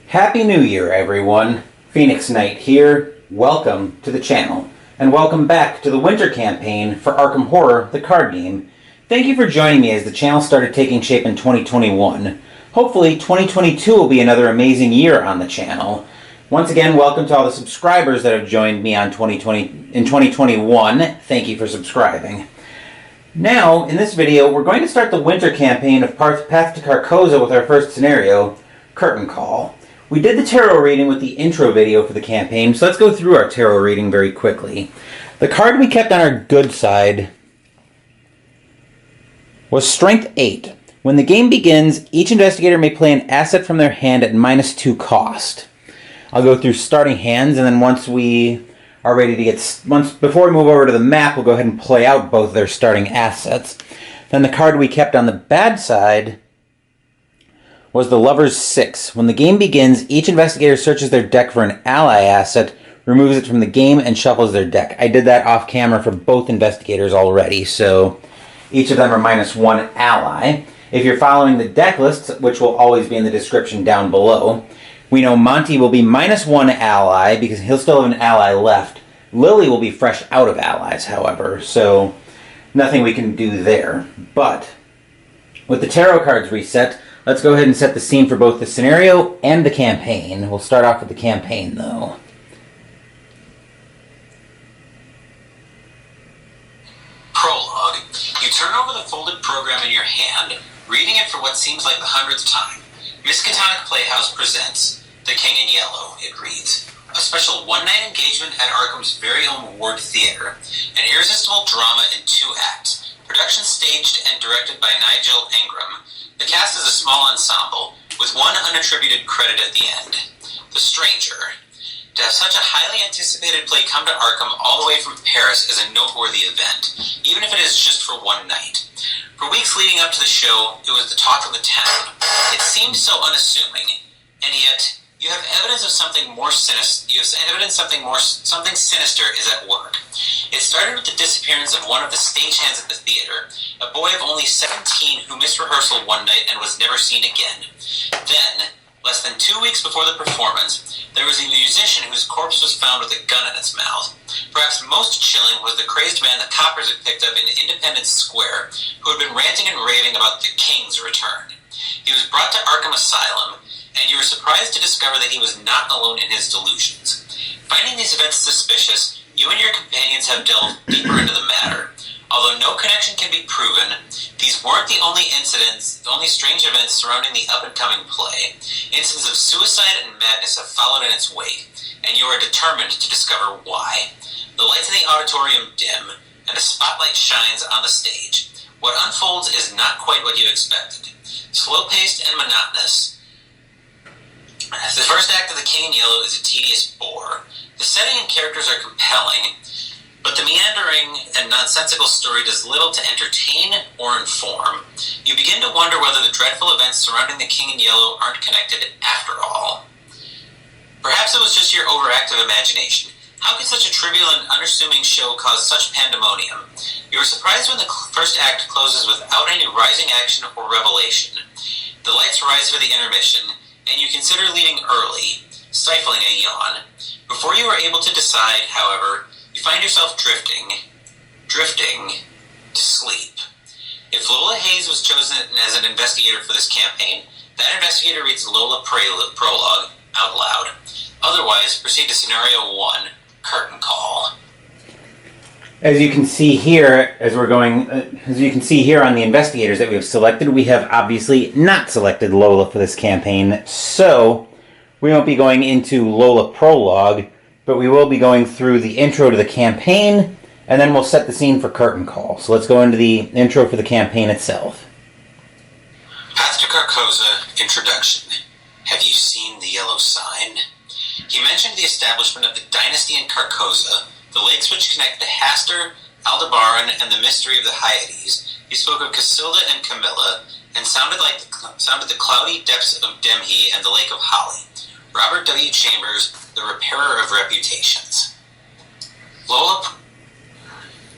Happy New Year, everyone. Phoenix Knight here. Welcome to the channel, and welcome back to the winter campaign for Arkham Horror, the card game. Thank you for joining me as the channel started taking shape in 2021. Hopefully, 2022 will be another amazing year on the channel. Once again, welcome to all the subscribers that have joined me in 2021. Thank you for subscribing. Now, in this video, we're going to start the winter campaign of Path to Carcosa with our first scenario, Curtain Call. We did the tarot reading with the intro video for the campaign, so let's go through our tarot reading very quickly. The card we kept on our good side was Strength 8. When the game begins, each investigator may play an asset from their hand at -2 cost. I'll go through starting hands, and then once we are ready to before we move over to the map, we'll go ahead and play out both their starting assets. Then the card we kept on the bad side was the Lover's 6. When the game begins, each investigator searches their deck for an ally asset, removes it from the game, and shuffles their deck. I did that off camera for both investigators already, so each of them are -1 ally. If you're following the deck lists, which will always be in the description down below, we know Monty will be -1 ally because he'll still have an ally left. Lily will be fresh out of allies, however, so nothing we can do there. But with the tarot cards reset, let's go ahead and set the scene for both the scenario and the campaign. We'll start off with the campaign, though. Prologue. You turn over the folded program in your hand, reading it for what seems like the 100th time. Miskatonic Playhouse presents The King in Yellow, it reads. A special one-night engagement at Arkham's very own Ward Theatre. An irresistible drama in 2 acts. Production staged and directed by Nigel Ingram. The cast is a small ensemble, with one unattributed credit at the end. The Stranger. To have such a highly anticipated play come to Arkham all the way from Paris is a noteworthy event, even if it is just for one night. For weeks leading up to the show, it was the talk of the town. It seemed so unassuming, and yet you have evidence of something more sinister. Something sinister is at work. It started with the disappearance of one of the stagehands at the theater, a boy of only 17 who missed rehearsal one night and was never seen again. Then, less than 2 weeks before the performance, there was a musician whose corpse was found with a gun in its mouth. Perhaps most chilling was the crazed man the coppers had picked up in Independence Square, who had been ranting and raving about the King's return. He was brought to Arkham Asylum, and you were surprised to discover that he was not alone in his delusions. Finding these events suspicious, you and your companions have delved deeper into the matter. Although no connection can be proven, these weren't the only strange events surrounding the up-and-coming play. Incidents of suicide and madness have followed in its wake, and you are determined to discover why. The lights in the auditorium dim, and a spotlight shines on the stage. What unfolds is not quite what you expected. Slow-paced and monotonous, the first act of The King in Yellow is a tedious bore. The setting and characters are compelling, but the meandering and nonsensical story does little to entertain or inform. You begin to wonder whether the dreadful events surrounding The King in Yellow aren't connected after all. Perhaps it was just your overactive imagination. How could such a trivial and unassuming show cause such pandemonium? You are surprised when the first act closes without any rising action or revelation. The lights rise for the intermission, and you consider leaving early, stifling a yawn. Before you are able to decide, however, you find yourself drifting to sleep. If Lola Hayes was chosen as an investigator for this campaign, that investigator reads Lola Prologue out loud. Otherwise, proceed to Scenario 1, Curtain Call. As you can see here, on the investigators that we have selected, we have obviously not selected Lola for this campaign, so we won't be going into Lola Prologue, but we will be going through the intro to the campaign, and then we'll set the scene for Curtain Call. So let's go into the intro for the campaign itself. Path to Carcosa, Introduction. Have you seen the yellow sign? He mentioned the establishment of the dynasty in Carcosa, the lakes which connect the Hastur, Aldebaran, and the mystery of the Hyades. He spoke of Casilda and Camilla, and sounded the cloudy depths of Demhi and the Lake of Holly. Robert W. Chambers, the repairer of reputations. Lola.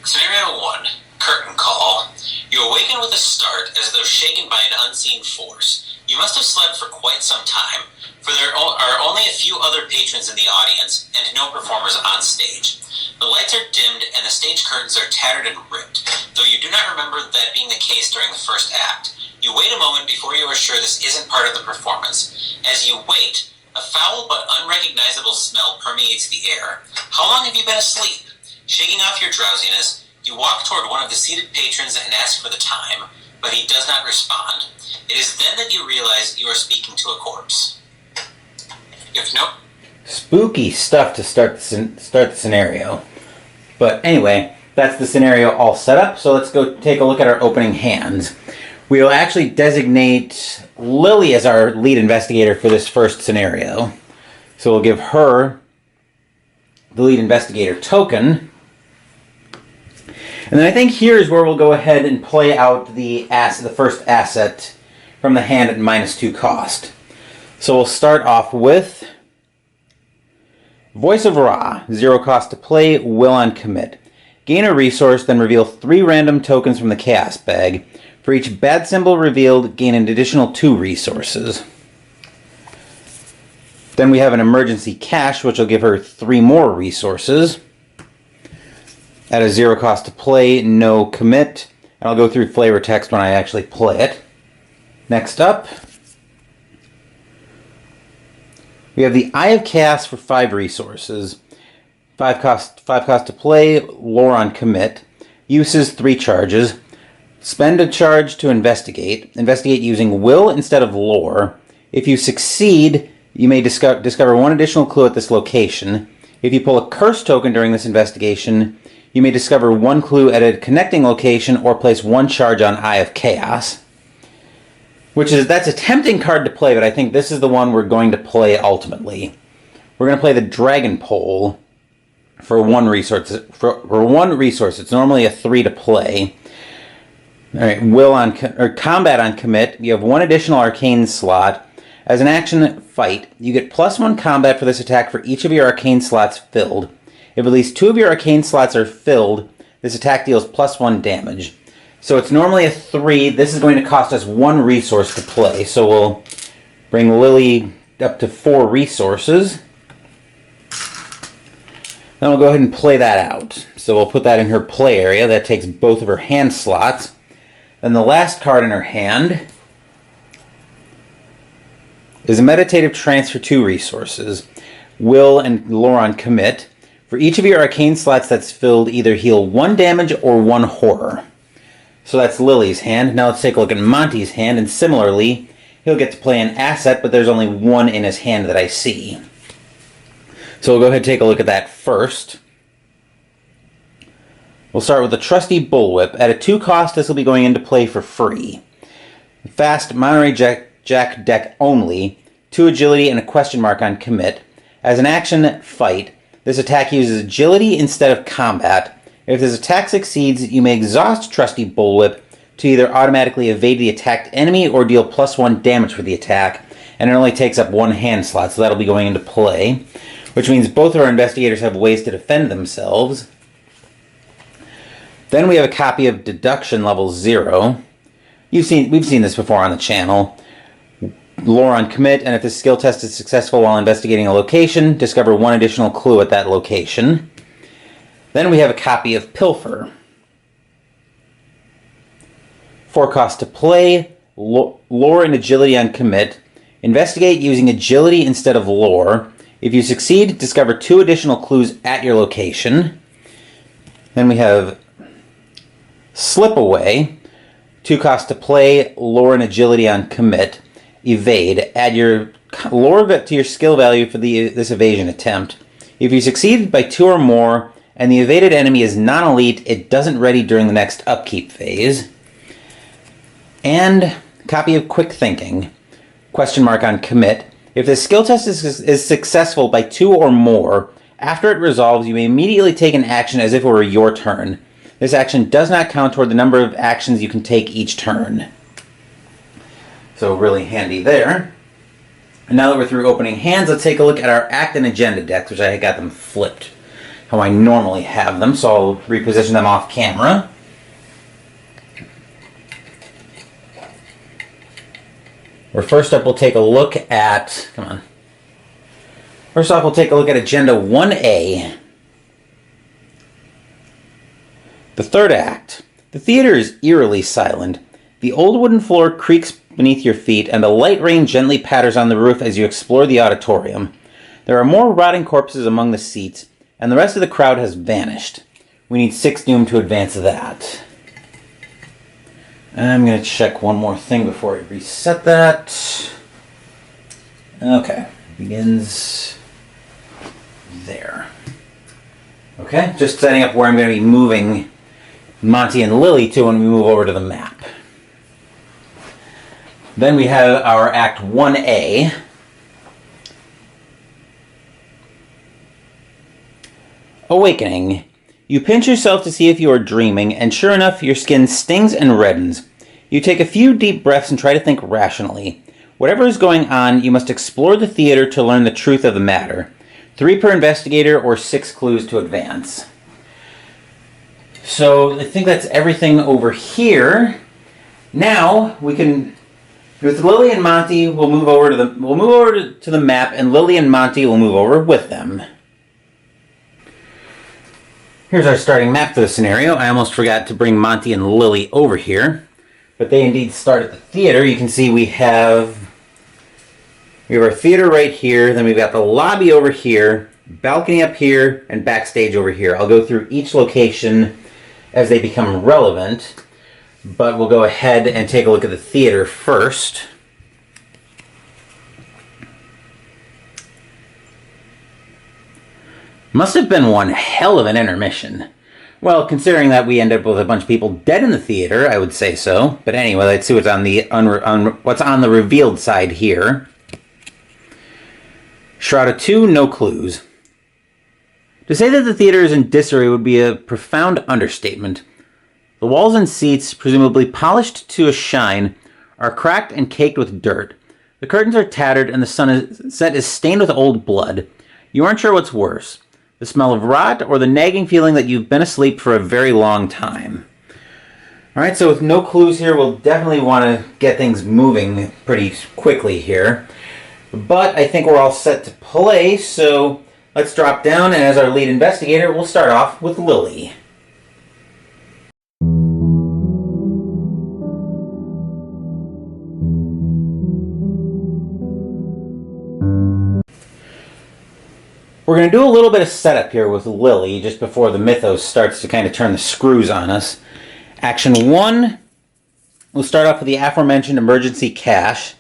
Scenario 1, Curtain Call. You awaken with a start as though shaken by an unseen force. You must have slept for quite some time, for there are only a few other patrons in the audience and no performers on stage. The lights are dimmed and the stage curtains are tattered and ripped, though you do not remember that being the case during the first act. You wait a moment before you are sure this isn't part of the performance. As you wait, a foul but unrecognizable smell permeates the air. How long have you been asleep? Shaking off your drowsiness, you walk toward one of the seated patrons and ask for the time, but he does not respond. It is then that you realize you are speaking to a corpse. If no... Spooky stuff to start the scenario. But anyway, that's the scenario all set up, so let's go take a look at our opening hands. We will actually designate Lily as our lead investigator for this first scenario. So we'll give her the lead investigator token. And then I think here's where we'll go ahead and play out the first asset from the hand at -2 cost. So we'll start off with Voice of Ra, 0 cost to play, will on commit. Gain a resource, then reveal 3 random tokens from the Chaos Bag. For each bad symbol revealed, gain an additional 2 resources. Then we have an Emergency Cache, which will give her 3 more resources. At a 0 cost to play, no commit. And I'll go through flavor text when I actually play it. Next up, we have the Eye of Chaos for 5 resources. 5 cost to play, lore on commit. Uses 3 charges. Spend a charge to investigate. Investigate using will instead of lore. If you succeed, you may discover 1 additional clue at this location. If you pull a curse token during this investigation, you may discover 1 clue at a connecting location or place 1 charge on Eye of Chaos. That's a tempting card to play, but I think this is the one we're going to play ultimately. We're going to play the Dragon Pole for 1 resource. For 1 resource, it's normally a 3 to play. All right, combat on commit. You have 1 additional arcane slot. As an action fight, you get +1 combat for this attack for each of your arcane slots filled. If at least 2 of your arcane slots are filled, this attack deals +1 damage. So it's normally a 3. This is going to cost us 1 resource to play. So we'll bring Lily up to 4 resources. Then we'll go ahead and play that out. So we'll put that in her play area. That takes both of her hand slots. Then the last card in her hand is a Meditative Trance for 2 resources. Will and lore on commit. For each of your arcane slots that's filled, either heal 1 damage or 1 horror. So that's Lily's hand. Now let's take a look at Monty's hand, and similarly, he'll get to play an asset, but there's only 1 in his hand that I see. So we'll go ahead and take a look at that first. We'll start with the Trusty Bullwhip. At a 2 cost, this will be going into play for free. Fast Monterey Jack deck only, 2 agility and a question mark on commit. As an action fight, this attack uses agility instead of combat. If this attack succeeds, you may exhaust Trusty Bullwhip to either automatically evade the attacked enemy or deal +1 damage for the attack, and it only takes up 1 hand slot, so that'll be going into play, which means both of our investigators have ways to defend themselves. Then we have a copy of Deduction level 0. We've seen this before on the channel. Lore on commit, and if the skill test is successful while investigating a location, discover 1 additional clue at that location. Then we have a copy of Pilfer. 4 cost to play, lore and agility on commit. Investigate using agility instead of lore. If you succeed, discover 2 additional clues at your location. Then we have Slip Away. 2 cost to play, lore and agility on commit. Evade. Add your lore to your skill value for this evasion attempt. If you succeed by 2 or more, and the evaded enemy is non-elite, it doesn't ready during the next upkeep phase. And copy of Quick Thinking. Question mark on commit. If the skill test is successful by 2 or more, after it resolves, you may immediately take an action as if it were your turn. This action does not count toward the number of actions you can take each turn. So really handy there. And now that we're through opening hands, let's take a look at our Act and Agenda decks, which I got them flipped how I normally have them, so I'll reposition them off camera. Where first up we'll take a look at... Come on. First off, we'll take a look at Agenda 1A. The third act. The theater is eerily silent. The old wooden floor creaks beneath your feet, and a light rain gently patters on the roof as you explore the auditorium. There are more rotting corpses among the seats, and the rest of the crowd has vanished. We need 6 Doom to advance that. I'm going to check one more thing before I reset that. Okay, begins there. Okay, just setting up where I'm going to be moving Monty and Lily to when we move over to the map. Then we have our Act 1A. Awakening. You pinch yourself to see if you are dreaming, and sure enough, your skin stings and reddens. You take a few deep breaths and try to think rationally. Whatever is going on, you must explore the theater to learn the truth of the matter. 3 per investigator or 6 clues to advance. So I think that's everything over here. Now we can, with Lily and Monty, we'll move over to the map, and Lily and Monty will move over with them. Here's our starting map for the scenario. I almost forgot to bring Monty and Lily over here, but they indeed start at the theater. You can see we have our theater right here, then we've got the lobby over here, balcony up here, and backstage over here. I'll go through each location as they become relevant, but we'll go ahead and take a look at the theater first. Must have been one hell of an intermission. Well, considering that we end up with a bunch of people dead in the theater, I would say so. But anyway, let's see what's on the what's on the revealed side here. Shroud of 2, no clues. To say that the theater is in disarray would be a profound understatement. The walls and seats, presumably polished to a shine, are cracked and caked with dirt. The curtains are tattered and the sunset is stained with old blood. You aren't sure what's worse, the smell of rot or the nagging feeling that you've been asleep for a very long time. Alright, so with no clues here, we'll definitely want to get things moving pretty quickly here. But I think we're all set to play, so let's drop down, and as our lead investigator, we'll start off with Lily. We're going to do a little bit of setup here with Lily just before the Mythos starts to kind of turn the screws on us. Action 1, we'll start off with the aforementioned emergency cache.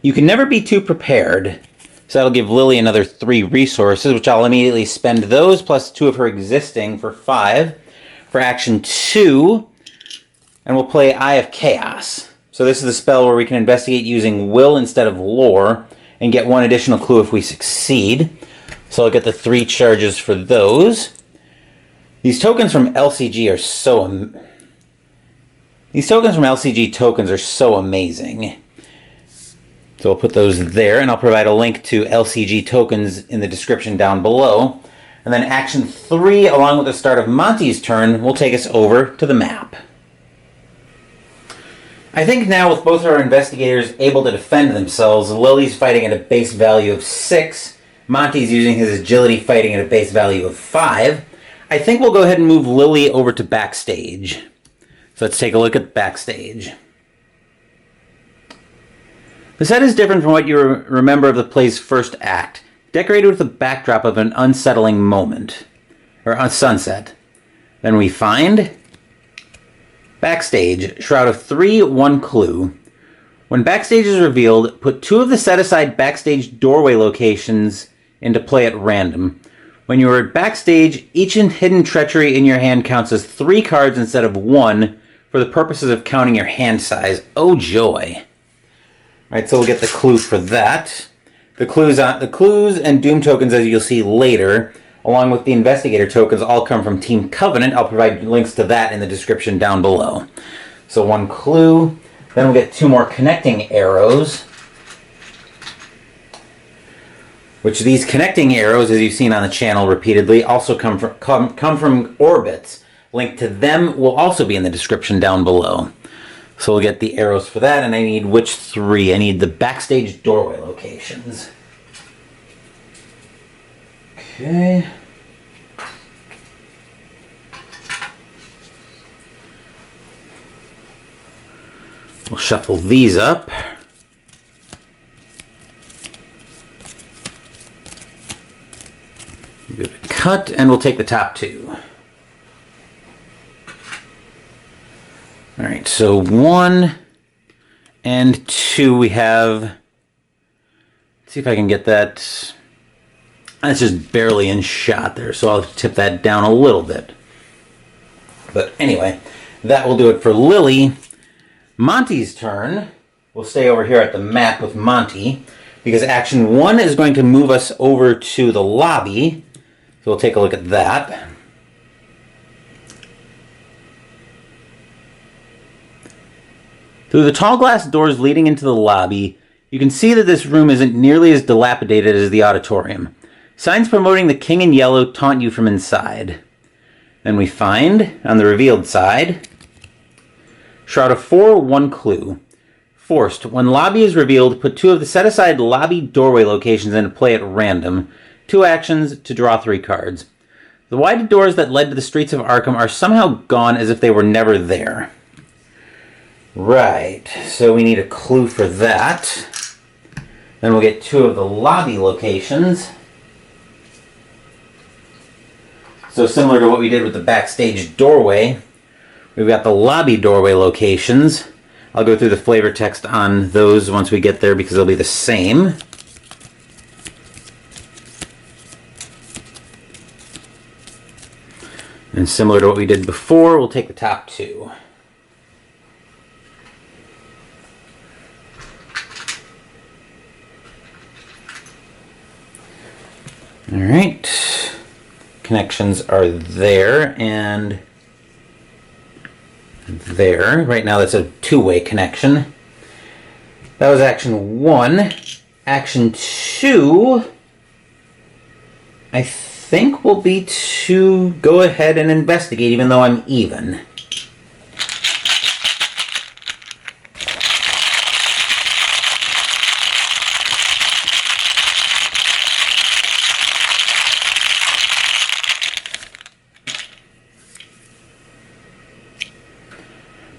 You can never be too prepared, so that'll give Lily another 3 resources, which I'll immediately spend those plus 2 of her existing for 5. For Action 2, and we'll play Eye of Chaos. So this is the spell where we can investigate using will instead of lore, and get 1 additional clue if we succeed. So I'll get the 3 charges for those. These tokens from LCG are so... These tokens from LCG tokens are so amazing. So I'll put those there, and I'll provide a link to LCG tokens in the description down below. And then Action 3, along with the start of Monty's turn, will take us over to the map. I think now with both our investigators able to defend themselves, Lily's fighting at a base value of 6, Monty's using his agility fighting at a base value of 5. I think we'll go ahead and move Lily over to backstage. So let's take a look at backstage. The set is different from what you remember of the play's first act, decorated with a backdrop of an unsettling moment, or a sunset. Then we find backstage, Shroud of 3, 1 clue. When backstage is revealed, put 2 of the set-aside backstage doorway locations into play at random. When you are at backstage, each hidden treachery in your hand counts as 3 cards instead of 1 for the purposes of counting your hand size. Oh joy. Alright, so we'll get the clue for that. The clues and Doom tokens, as you'll see later, along with the Investigator tokens, all come from Team Covenant. I'll provide links to that in the description down below. So 1 clue. Then we'll get 2 more connecting arrows. Which these connecting arrows, as you've seen on the channel repeatedly, also come from orbits. Link to them will also be in the description down below. So we'll get the arrows for that, and I need which 3? I need the backstage doorway locations. Okay. We'll shuffle these up. Give it a cut, and we'll take the top 2. Alright, so 1 and 2 we have. Let's see if I can get that. That's just barely in shot there, so I'll tip that down a little bit. But anyway, that will do it for Lily. Monty's turn. We'll stay over here at the map with Monty, because action 1 is going to move us over to the lobby. So we'll take a look at that. Through the tall glass doors leading into the lobby, you can see that this room isn't nearly as dilapidated as the auditorium. Signs promoting the King in Yellow taunt you from inside. Then we find, on the revealed side, Shroud of 4, 1 clue. Forced. When lobby is revealed, put 2 of the set-aside lobby doorway locations into play at random. 2 actions to draw 3 cards. The wide doors that led to the streets of Arkham are somehow gone as if they were never there. Right, so we need a clue for that. Then we'll get 2 of the lobby locations. So similar to what we did with the backstage doorway, we've got the lobby doorway locations. I'll go through the flavor text on those once we get there because they'll be the same. And similar to what we did before, we'll take the top 2. All right, connections are there and there. Right now that's a 2-way connection. That was action 1. Action 2, I think, will be to go ahead and investigate even though I'm even.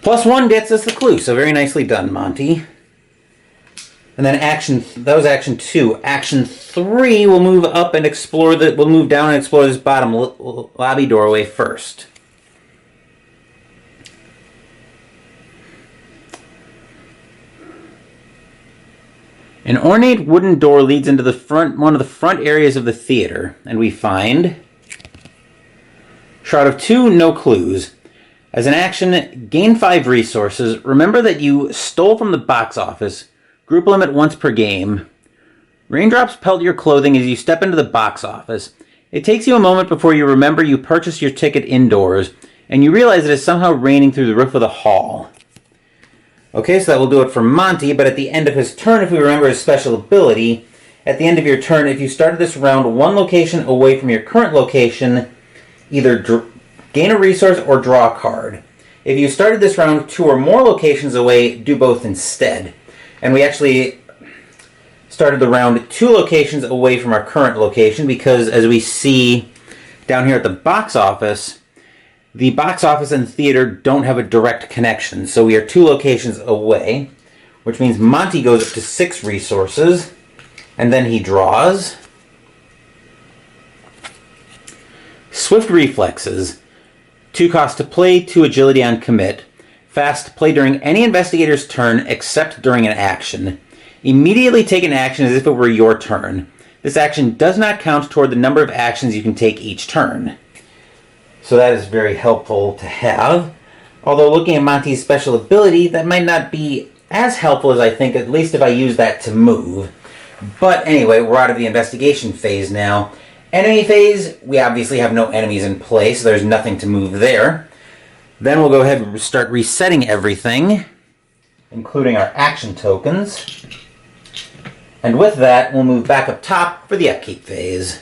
+1 gets us the clue, so very nicely done, Monty. And then that was action 2. Action 3 will move up and we'll move down and explore this bottom lobby doorway first. An ornate wooden door leads into one of the front areas of the theater, and we find Shroud of 2, no clues. As an action, gain 5 resources. Remember that you stole from the box office. Group limit once per game. Raindrops pelt your clothing as you step into the box office. It takes you a moment before you remember you purchased your ticket indoors, and you realize it is somehow raining through the roof of the hall. Okay, so that will do it for Monty, but at the end of his turn, if we remember his special ability, at the end of your turn, if you started this round 1 location away from your current location, either gain a resource or draw a card. If you started this round 2 or more locations away, do both instead. And we actually started the round 2 locations away from our current location because, as we see down here at the box office and theater don't have a direct connection. So we are 2 locations away, which means Monty goes up to 6 resources, and then he draws. Swift reflexes. 2 cost to play, 2 agility on commit. Fast, play during any investigator's turn except during an action. Immediately take an action as if it were your turn. This action does not count toward the number of actions you can take each turn. So that is very helpful to have. Although looking at Monty's special ability, that might not be as helpful as I think, at least if I use that to move. But anyway, we're out of the investigation phase now. Enemy phase, we obviously have no enemies in play, so there's nothing to move there. Then we'll go ahead and start resetting everything, including our action tokens. And with that, we'll move back up top for the Upkeep phase.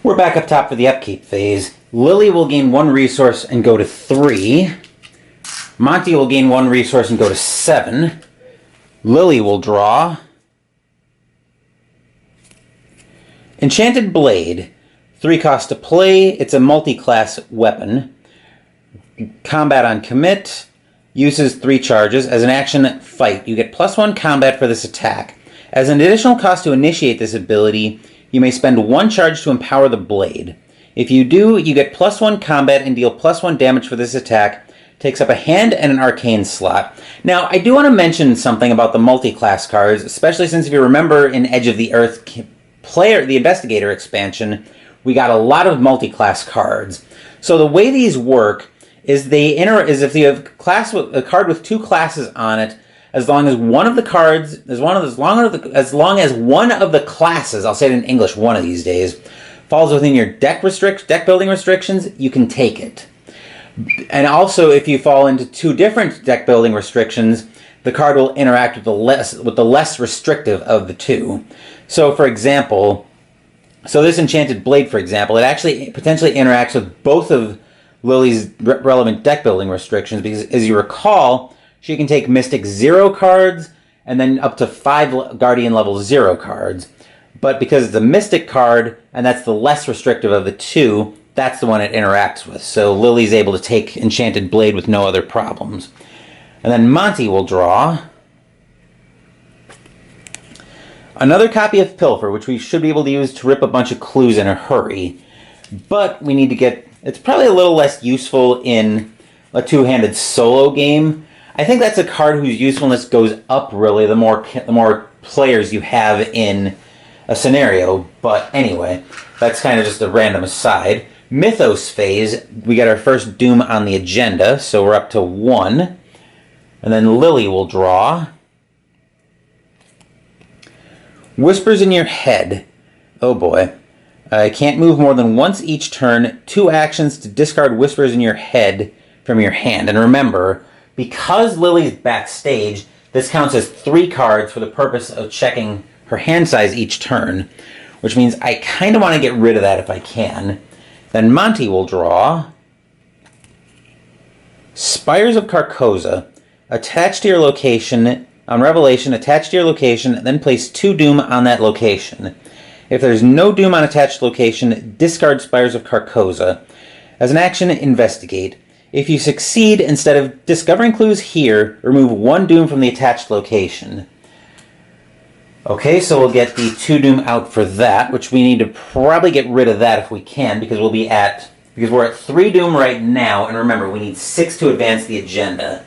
We're back up top for the upkeep phase. Lily will gain 1 resource and go to 3. Monty will gain 1 resource and go to 7. Lily will draw. Enchanted Blade. 3 cost to play. It's a multi-class weapon. Combat on commit. Uses 3 charges. As an action, fight. You get +1 combat for this attack. As an additional cost to initiate this ability, you may spend 1 charge to empower the blade. If you do, you get +1 combat and deal +1 damage for this attack. Takes up a hand and an arcane slot. Now, I do want to mention something about the multi-class cards, especially since if you remember in Edge of the Earth player, the Investigator expansion, we got a lot of multi-class cards. So the way these work is is if you have a card with 2 classes on it, as long as one of the classes, I'll say it in English one of these days, falls within your deck building restrictions, you can take it. And also, if you fall into 2 different deck building restrictions, the card will interact with the less restrictive of the 2. So, for example, this Enchanted Blade, for example, it actually potentially interacts with both of Lily's relevant deck building restrictions, because, as you recall, she can take Mystic 0 cards, and then up to 5 Guardian level 0 cards. But because it's a Mystic card, and that's the less restrictive of the 2, that's the one it interacts with. So Lily's able to take Enchanted Blade with no other problems. And then Monty will draw another copy of Pilfer, which we should be able to use to rip a bunch of clues in a hurry. But we need to get... It's probably a little less useful in a 2-handed solo game. I think that's a card whose usefulness goes up, really, the more players you have in a scenario. But anyway, that's kind of just a random aside. Mythos Phase, we got our first Doom on the agenda, so we're up to 1. And then Lily will draw. Whispers in your head. Oh boy. I can't move more than once each turn. 2 actions to discard Whispers in your head from your hand. And remember, because Lily's backstage, this counts as 3 cards for the purpose of checking her hand size each turn, which means I kind of want to get rid of that if I can. Then Monty will draw Spires of Carcosa. Attached to your location, on Revelation, attach to your location, then place 2 Doom on that location. If there's no Doom on attached location, discard Spires of Carcosa. As an action, investigate. If you succeed, instead of discovering clues here, remove 1 Doom from the attached location. Okay, so we'll get the 2 Doom out for that, which we need to probably get rid of that if we can, because we're at 3 Doom right now, and remember, we need 6 to advance the agenda.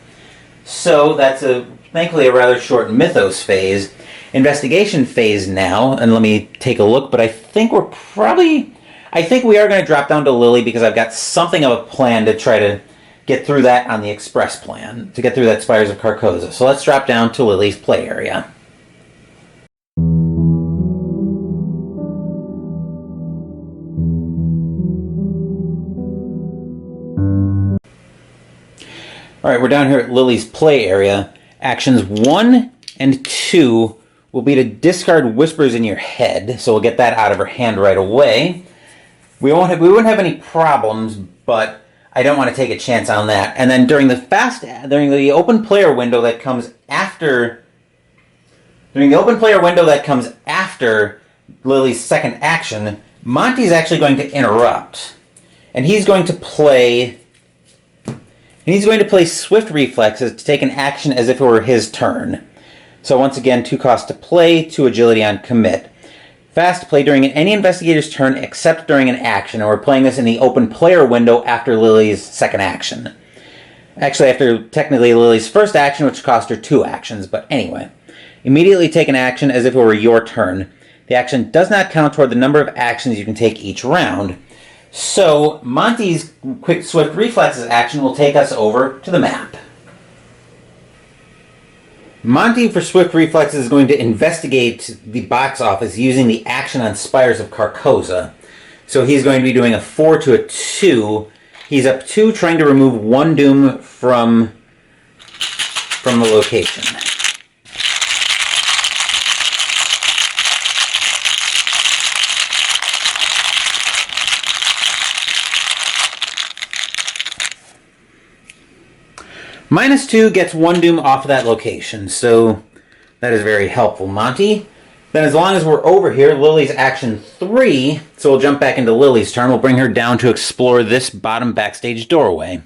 So that's thankfully a rather short Mythos phase. Investigation phase now, and let me take a look, but I think we are going to drop down to Lily, because I've got something of a plan to try to get through that on the express plan, to get through that Spires of Carcosa. So let's drop down to Lily's play area. Alright, we're down here at Lily's play area. Actions 1 and 2 will be to discard Whispers in your head, so we'll get that out of her hand right away. We wouldn't have any problems, but I don't want to take a chance on that. And then during the open player window that comes after Lily's second action, Monty's actually going to interrupt, and he's going to play Swift Reflexes to take an action as if it were his turn. So once again, 2 cost to play, 2 agility on commit. Fast play during any investigator's turn except during an action, and we're playing this in the open player window after Lily's second action. Actually, after technically Lily's first action, which cost her 2 actions, but anyway. Immediately take an action as if it were your turn. The action does not count toward the number of actions you can take each round. So, Monty's quick Swift Reflexes action will take us over to the map. Monty, for Swift Reflexes, is going to investigate the box office using the action on Spires of Carcosa. So he's going to be doing a 4 to a 2. He's up 2, trying to remove 1 Doom from the location. -2 gets 1 doom off of that location, so that is very helpful, Monty. Then as long as we're over here, Lily's action 3, so we'll jump back into Lily's turn. We'll bring her down to explore this bottom backstage doorway.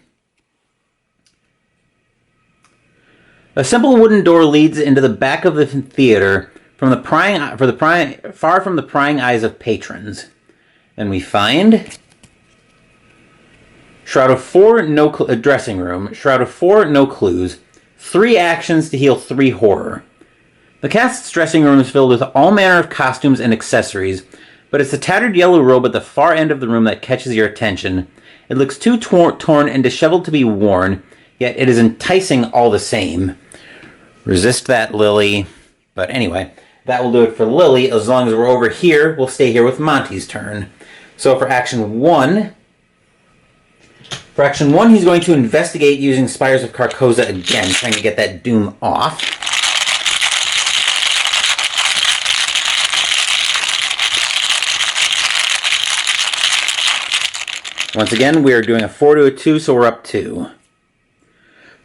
A simple wooden door leads into the back of the theater far from the prying eyes of patrons. Then we find Shroud of 4, a dressing room. Shroud of 4, no clues. 3 actions to heal 3 horror. The cast's dressing room is filled with all manner of costumes and accessories, but it's the tattered yellow robe at the far end of the room that catches your attention. It looks too torn and disheveled to be worn, yet it is enticing all the same. Resist that, Lily. But anyway, that will do it for Lily. As long as we're over here, we'll stay here with Monty's turn. So for action 1... he's going to investigate using Spires of Carcosa again, trying to get that doom off. Once again, we are doing a 4 to a 2, so we're up 2.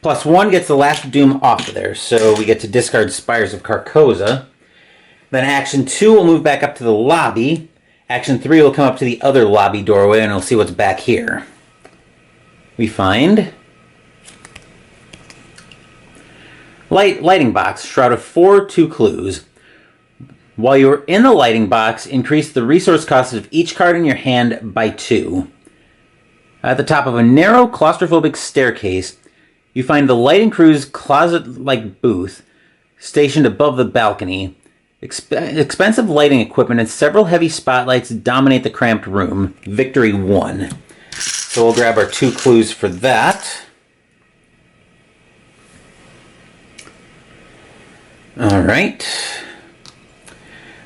+1 gets the last doom off of there, so we get to discard Spires of Carcosa. Then action 2 will move back up to the lobby. Action 3 will come up to the other lobby doorway, and we'll see what's back here. We find lighting box, Shroud of 4, 2 clues. While you are in the lighting box, increase the resource cost of each card in your hand by 2. At the top of a narrow, claustrophobic staircase, you find the lighting crew's closet-like booth stationed above the balcony. Expensive lighting equipment and several heavy spotlights dominate the cramped room. Victory 1. So we'll grab our 2 clues for that. Alright.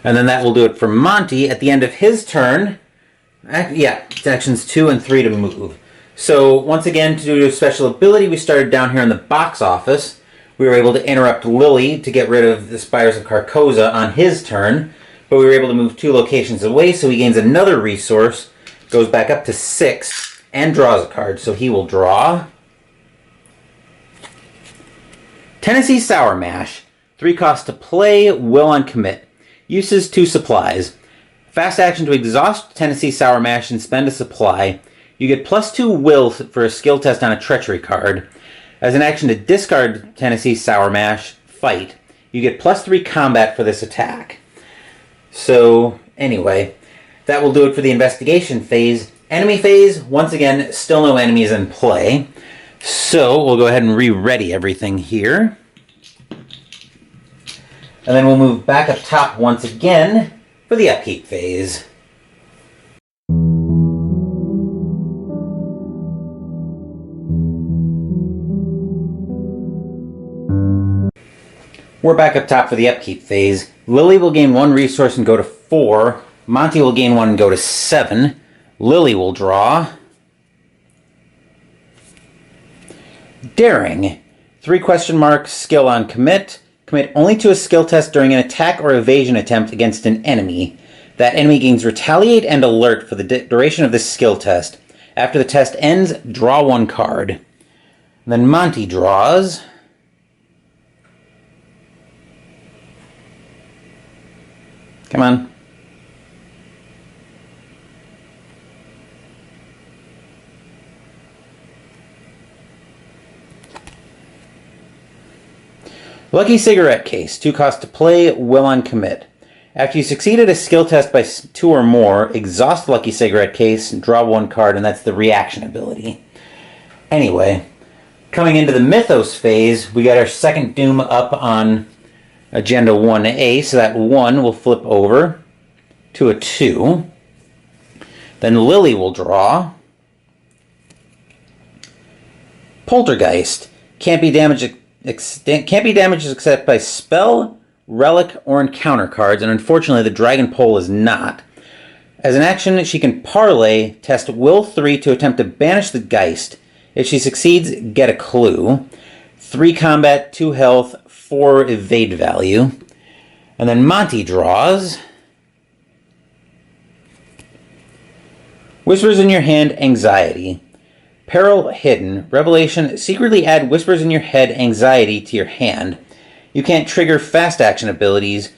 And then that will do it for Monty. At the end of his turn, actions 2 and 3 to move. So once again, to do a special ability, we started down here in the box office. We were able to interrupt Lily to get rid of the Spires of Carcosa on his turn, but we were able to move 2 locations away, so he gains another resource, goes back up to 6, and draws a card. So he will draw Tennessee Sour Mash. 3 costs to play, will on commit. Uses 2 supplies. Fast action to exhaust Tennessee Sour Mash and spend a supply. You get +2 will for a skill test on a treachery card. As an action to discard Tennessee Sour Mash, fight. You get +3 combat for this attack. So, anyway, that will do it for the investigation phase. Enemy phase, once again, still no enemies in play. So, we'll go ahead and re-ready everything here. And then we'll move back up top once again for the upkeep phase. We're back up top for the upkeep phase. Lily will gain 1 resource and go to 4. Monty will gain 1 and go to 7. Lily will draw Daring. 3 question marks, skill on commit. Commit only to a skill test during an attack or evasion attempt against an enemy. That enemy gains Retaliate and Alert for the duration of this skill test. After the test ends, draw 1 card. Then Monty draws Come on. Lucky Cigarette Case. 2 costs to play, will on commit. After you succeeded a skill test by 2 or more, exhaust Lucky Cigarette Case, draw 1 card, and that's the reaction ability. Anyway, coming into the Mythos phase, we got our second Doom up on Agenda 1A, so that 1 will flip over to a 2. Then Lily will draw Poltergeist. Can't be damaged except by spell, relic, or encounter cards, and unfortunately the Dragon Pole is not. As an action, she can parlay, test Will 3 to attempt to banish the Geist. If she succeeds, get a clue. 3 combat, 2 health, 4 evade value. And then Monty draws Whispers in Your Hand, Anxiety. Peril hidden. Revelation. Secretly add whispers in your head anxiety to your hand. You can't trigger fast action abilities.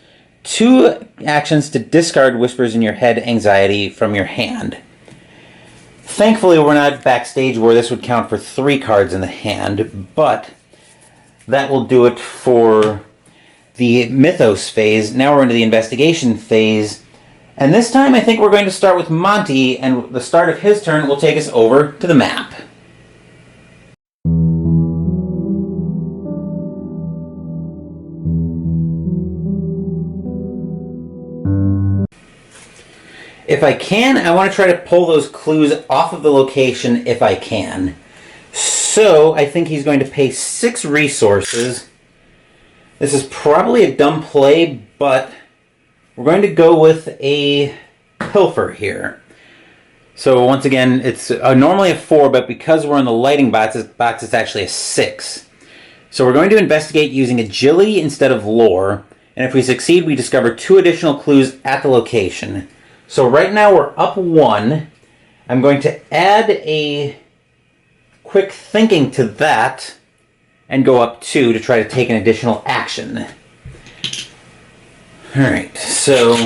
2 actions to discard whispers in your head anxiety from your hand. Thankfully, we're not backstage where this would count for 3 cards in the hand, but that will do it for the Mythos phase. Now we're into the investigation phase. And this time I think we're going to start with Monty, and the start of his turn will take us over to the map. If I can, I want to try to pull those clues off of the location if I can. So I think he's going to pay 6 resources. This is probably a dumb play, but we're going to go with a pilfer here. So once again, it's normally a 4, but because we're in the lighting box, it's actually a 6. So we're going to investigate using agility instead of lore, and if we succeed, we discover 2 additional clues at the location. So right now we're up 1. I'm going to add a quick thinking to that and go up 2 to try to take an additional action. Alright, so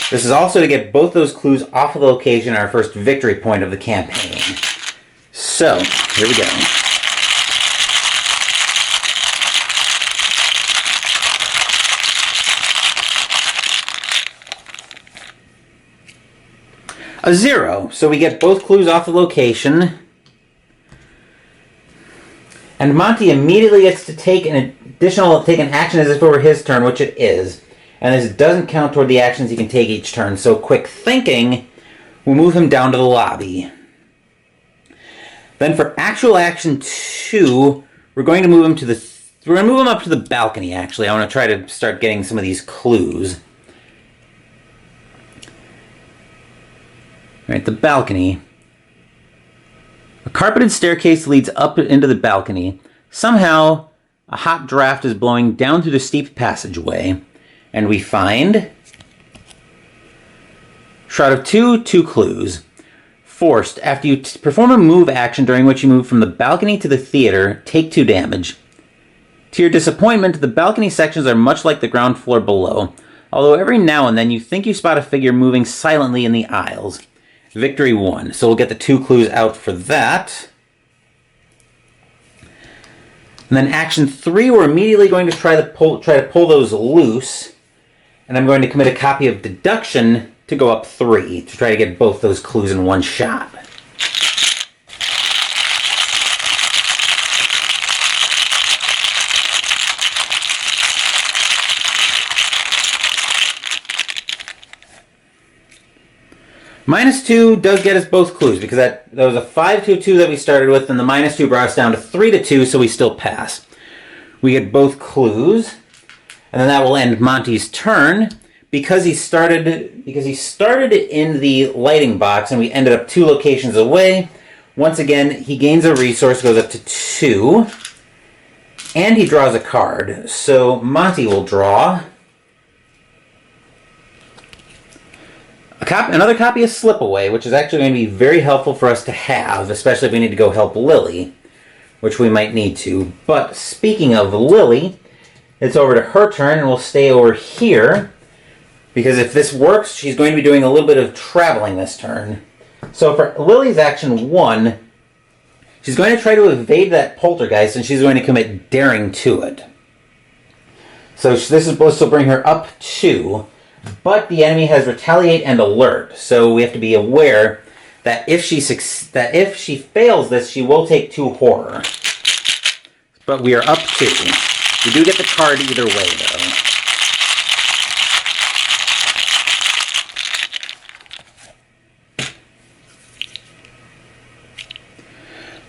this is also to get both those clues off of the location, our first victory point of the campaign. So, here we go. A 0, so we get both clues off the location. And Monty immediately gets to take an action as if it were his turn, which it is. And this doesn't count toward the actions he can take each turn. So quick thinking will move him down to the lobby. Then for actual action 2, we're going to move him up to the balcony, actually. I want to try to start getting some of these clues. All right, the balcony. A carpeted staircase leads up into the balcony. Somehow, a hot draft is blowing down through the steep passageway. And we find Shroud of 2 clues. Forced. After you perform a move action during which you move from the balcony to the theater, take 2 damage. To your disappointment, the balcony sections are much like the ground floor below, although every now and then you think you spot a figure moving silently in the aisles. Victory 1. So we'll get the 2 clues out for that. And then action 3, we're immediately going to try to pull those loose. And I'm going to commit a copy of deduction to go up 3 to try to get both those clues in one shot. -2 does get us both clues, because that was a 5-2 that we started with, and the -2 brought us down to 3-2, so we still pass. We get both clues, and then that will end Monty's turn. Because he started in the lighting box, and we ended up 2 locations away. Once again, he gains a resource, goes up to 2, and he draws a card. So Monty will draw another copy of Slipaway, which is actually going to be very helpful for us to have, especially if we need to go help Lily, which we might need to. But speaking of Lily, it's over to her turn, and we'll stay over here, because if this works, she's going to be doing a little bit of traveling this turn. So for Lily's action 1, she's going to try to evade that poltergeist, and she's going to commit daring to it. So this is supposed to bring her up 2. But the enemy has retaliate and alert, so we have to be aware that if she fails this, she will take 2 horror. But we are up 2. We do get the card either way, though.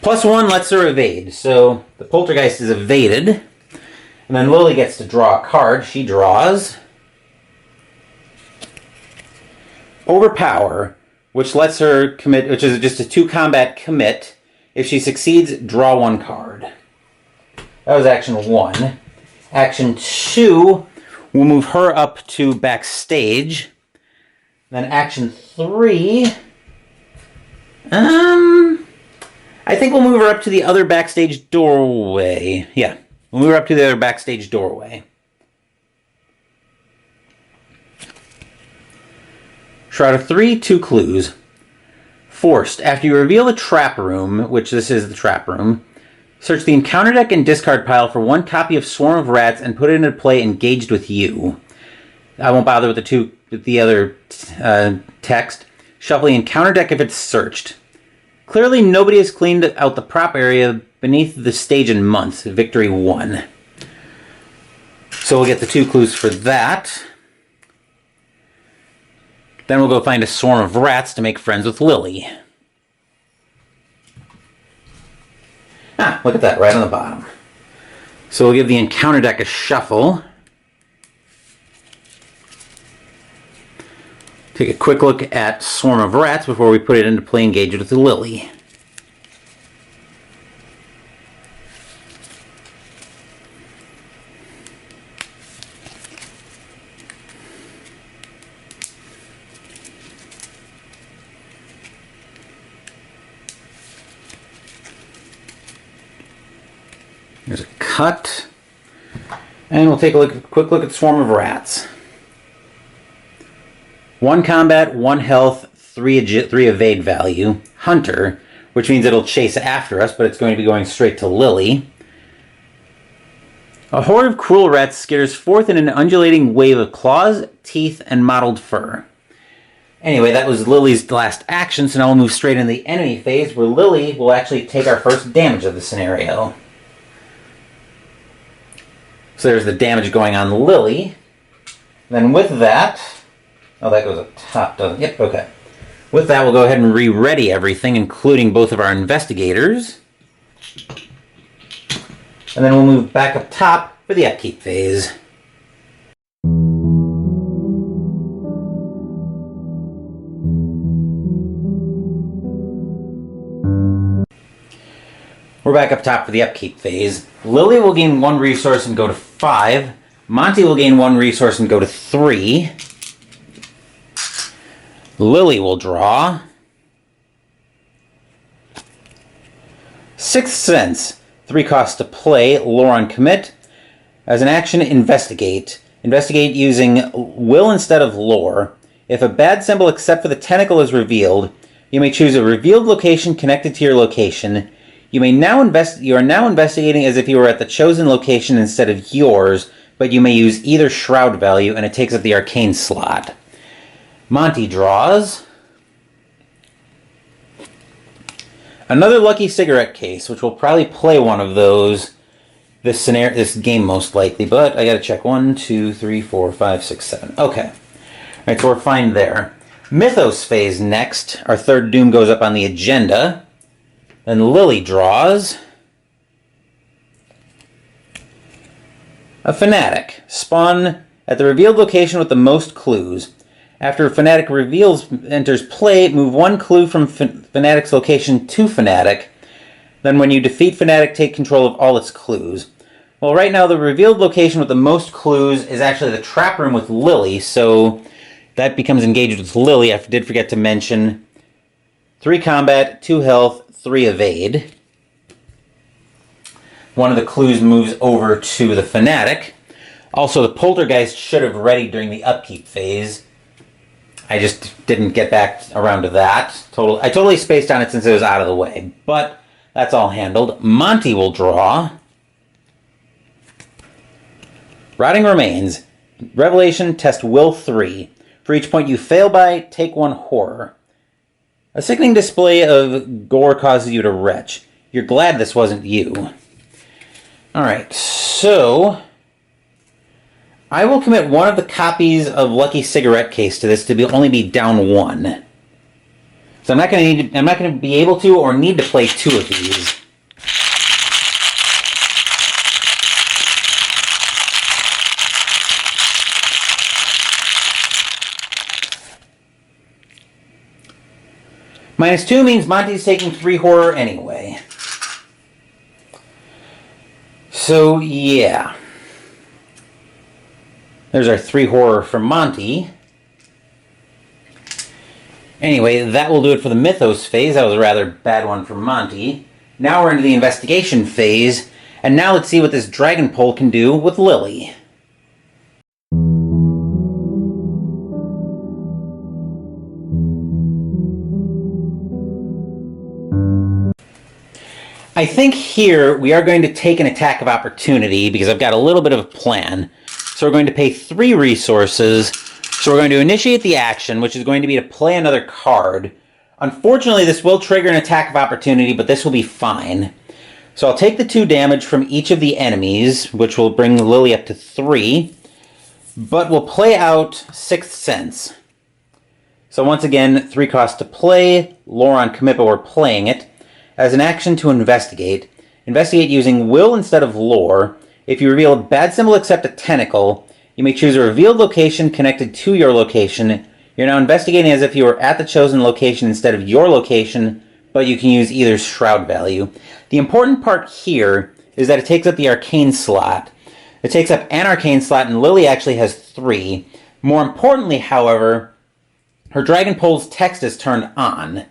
+1 lets her evade, so the poltergeist is evaded. And then Lily gets to draw a card. She draws Overpower, which lets her commit, which is just a 2 combat commit. If she succeeds, draw 1 card. That was action 1. Action 2, we'll move her up to backstage. Then action 3, I think we'll move her up to the other backstage doorway. Yeah, we'll move her up to the other backstage doorway. Shroud of 3, 2 clues. Forced. After you reveal the trap room, which this is the trap room, search the encounter deck and discard pile for 1 copy of Swarm of Rats and put it into play engaged with you. I won't bother with the other text. Shuffle the encounter deck if it's searched. Clearly nobody has cleaned out the prop area beneath the stage in months. Victory 1. So we'll get the 2 clues for that. Then we'll go find a swarm of rats to make friends with Lily. Ah, look at that, right on the bottom. So we'll give the encounter deck a shuffle. Take a quick look at Swarm of Rats before we put it into play engaged with Lily. There's a cut. And we'll take a quick look at Swarm of Rats. 1 combat, 1 health, 3 evade value. Hunter, which means it'll chase after us, but it's going to be going straight to Lily. A horde of cruel rats scatters forth in an undulating wave of claws, teeth, and mottled fur. Anyway, that was Lily's last action, so now we'll move straight into the enemy phase, where Lily will actually take our first damage of the scenario. So there's the damage going on Lily. Then with that... Oh, that goes up top, doesn't it? Yep, okay. With that, we'll go ahead and re-ready everything, including both of our investigators. And then we'll move back up top for the upkeep phase. We're back up top for the upkeep phase. Lily will gain 1 resource and go to 5. Monty will gain 1 resource and go to 3. Lily will draw. Sixth Sense. 3 costs to play. Lore on commit. As an action, investigate. Investigate using will instead of lore. If a bad symbol except for the tentacle is revealed, you may choose a revealed location connected to your location. You are now investigating as if you were at the chosen location instead of yours, but you may use either shroud value, and it takes up the arcane slot. Monty draws. Another lucky cigarette case, which will probably play one of those this game most likely, but I gotta check 1, 2, 3, 4, 5, 6, 7. Okay. Alright, so we're fine there. Mythos Phase next. Our third Doom goes up on the agenda. Then Lily draws. A Fanatic. Spawn at the revealed location with the most clues. After a Fanatic enters play, move 1 clue from Fanatic's location to Fanatic. Then when you defeat Fanatic, take control of all its clues. Well, right now the revealed location with the most clues is actually the trap room with Lily, so that becomes engaged with Lily. I did forget to mention 3 combat, 2 health, 3 evade. One of the clues moves over to the Fanatic. Also, the Poltergeist should have readied during the upkeep phase. I just didn't get back around to that. I totally spaced on it since it was out of the way. But that's all handled. Monty will draw. Rotting Remains. Revelation, test Will 3. For each point you fail by, take 1 horror. A sickening display of gore causes you to retch. You're glad this wasn't you. Alright, so I will commit 1 of the copies of Lucky Cigarette Case to this to only be down 1. So I'm not going to be able to or need to play 2 of these. -2 means Monty's taking 3 horror anyway. So, yeah. There's our 3 horror from Monty. Anyway, that will do it for the Mythos phase. That was a rather bad one for Monty. Now we're into the investigation phase, and now let's see what this dragon pole can do with Lily. I think here we are going to take an attack of opportunity because I've got a little bit of a plan. So we're going to pay 3 resources. So we're going to initiate the action, which is going to be to play another card. Unfortunately, this will trigger an attack of opportunity, but this will be fine. So I'll take the 2 damage from each of the enemies, which will bring Lily up to 3. But we'll play out Sixth Sense. So once again, 3 costs to play. Lore on Comippa, we're playing it. As an action to investigate, investigate using will instead of lore. If you reveal a bad symbol except a tentacle, you may choose a revealed location connected to your location. You're now investigating as if you were at the chosen location instead of your location, but you can use either shroud value. The important part here is that it takes up the arcane slot. It takes up an arcane slot, and Lily actually has 3. More importantly, however, her Dragon Pole's text is turned on.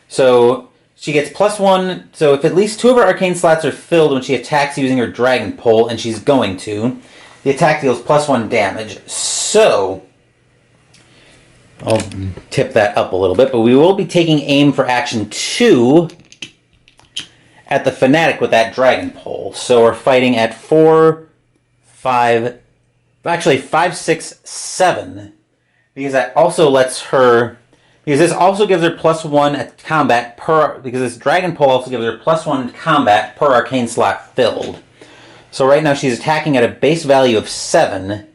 So she gets +1, so if at least 2 of her arcane slots are filled when she attacks using her Dragon Pole, and she's going to, the attack deals +1 damage. So I'll tip that up a little bit, but we will be taking aim for action 2 at the Fanatic with that Dragon Pole. So we're fighting at 4, 5, 6, 7, because that also lets her... Because this also gives her +1 at combat per... Because this Dragon Pole also gives her +1 combat per arcane slot filled. So right now she's attacking at a base value of 7.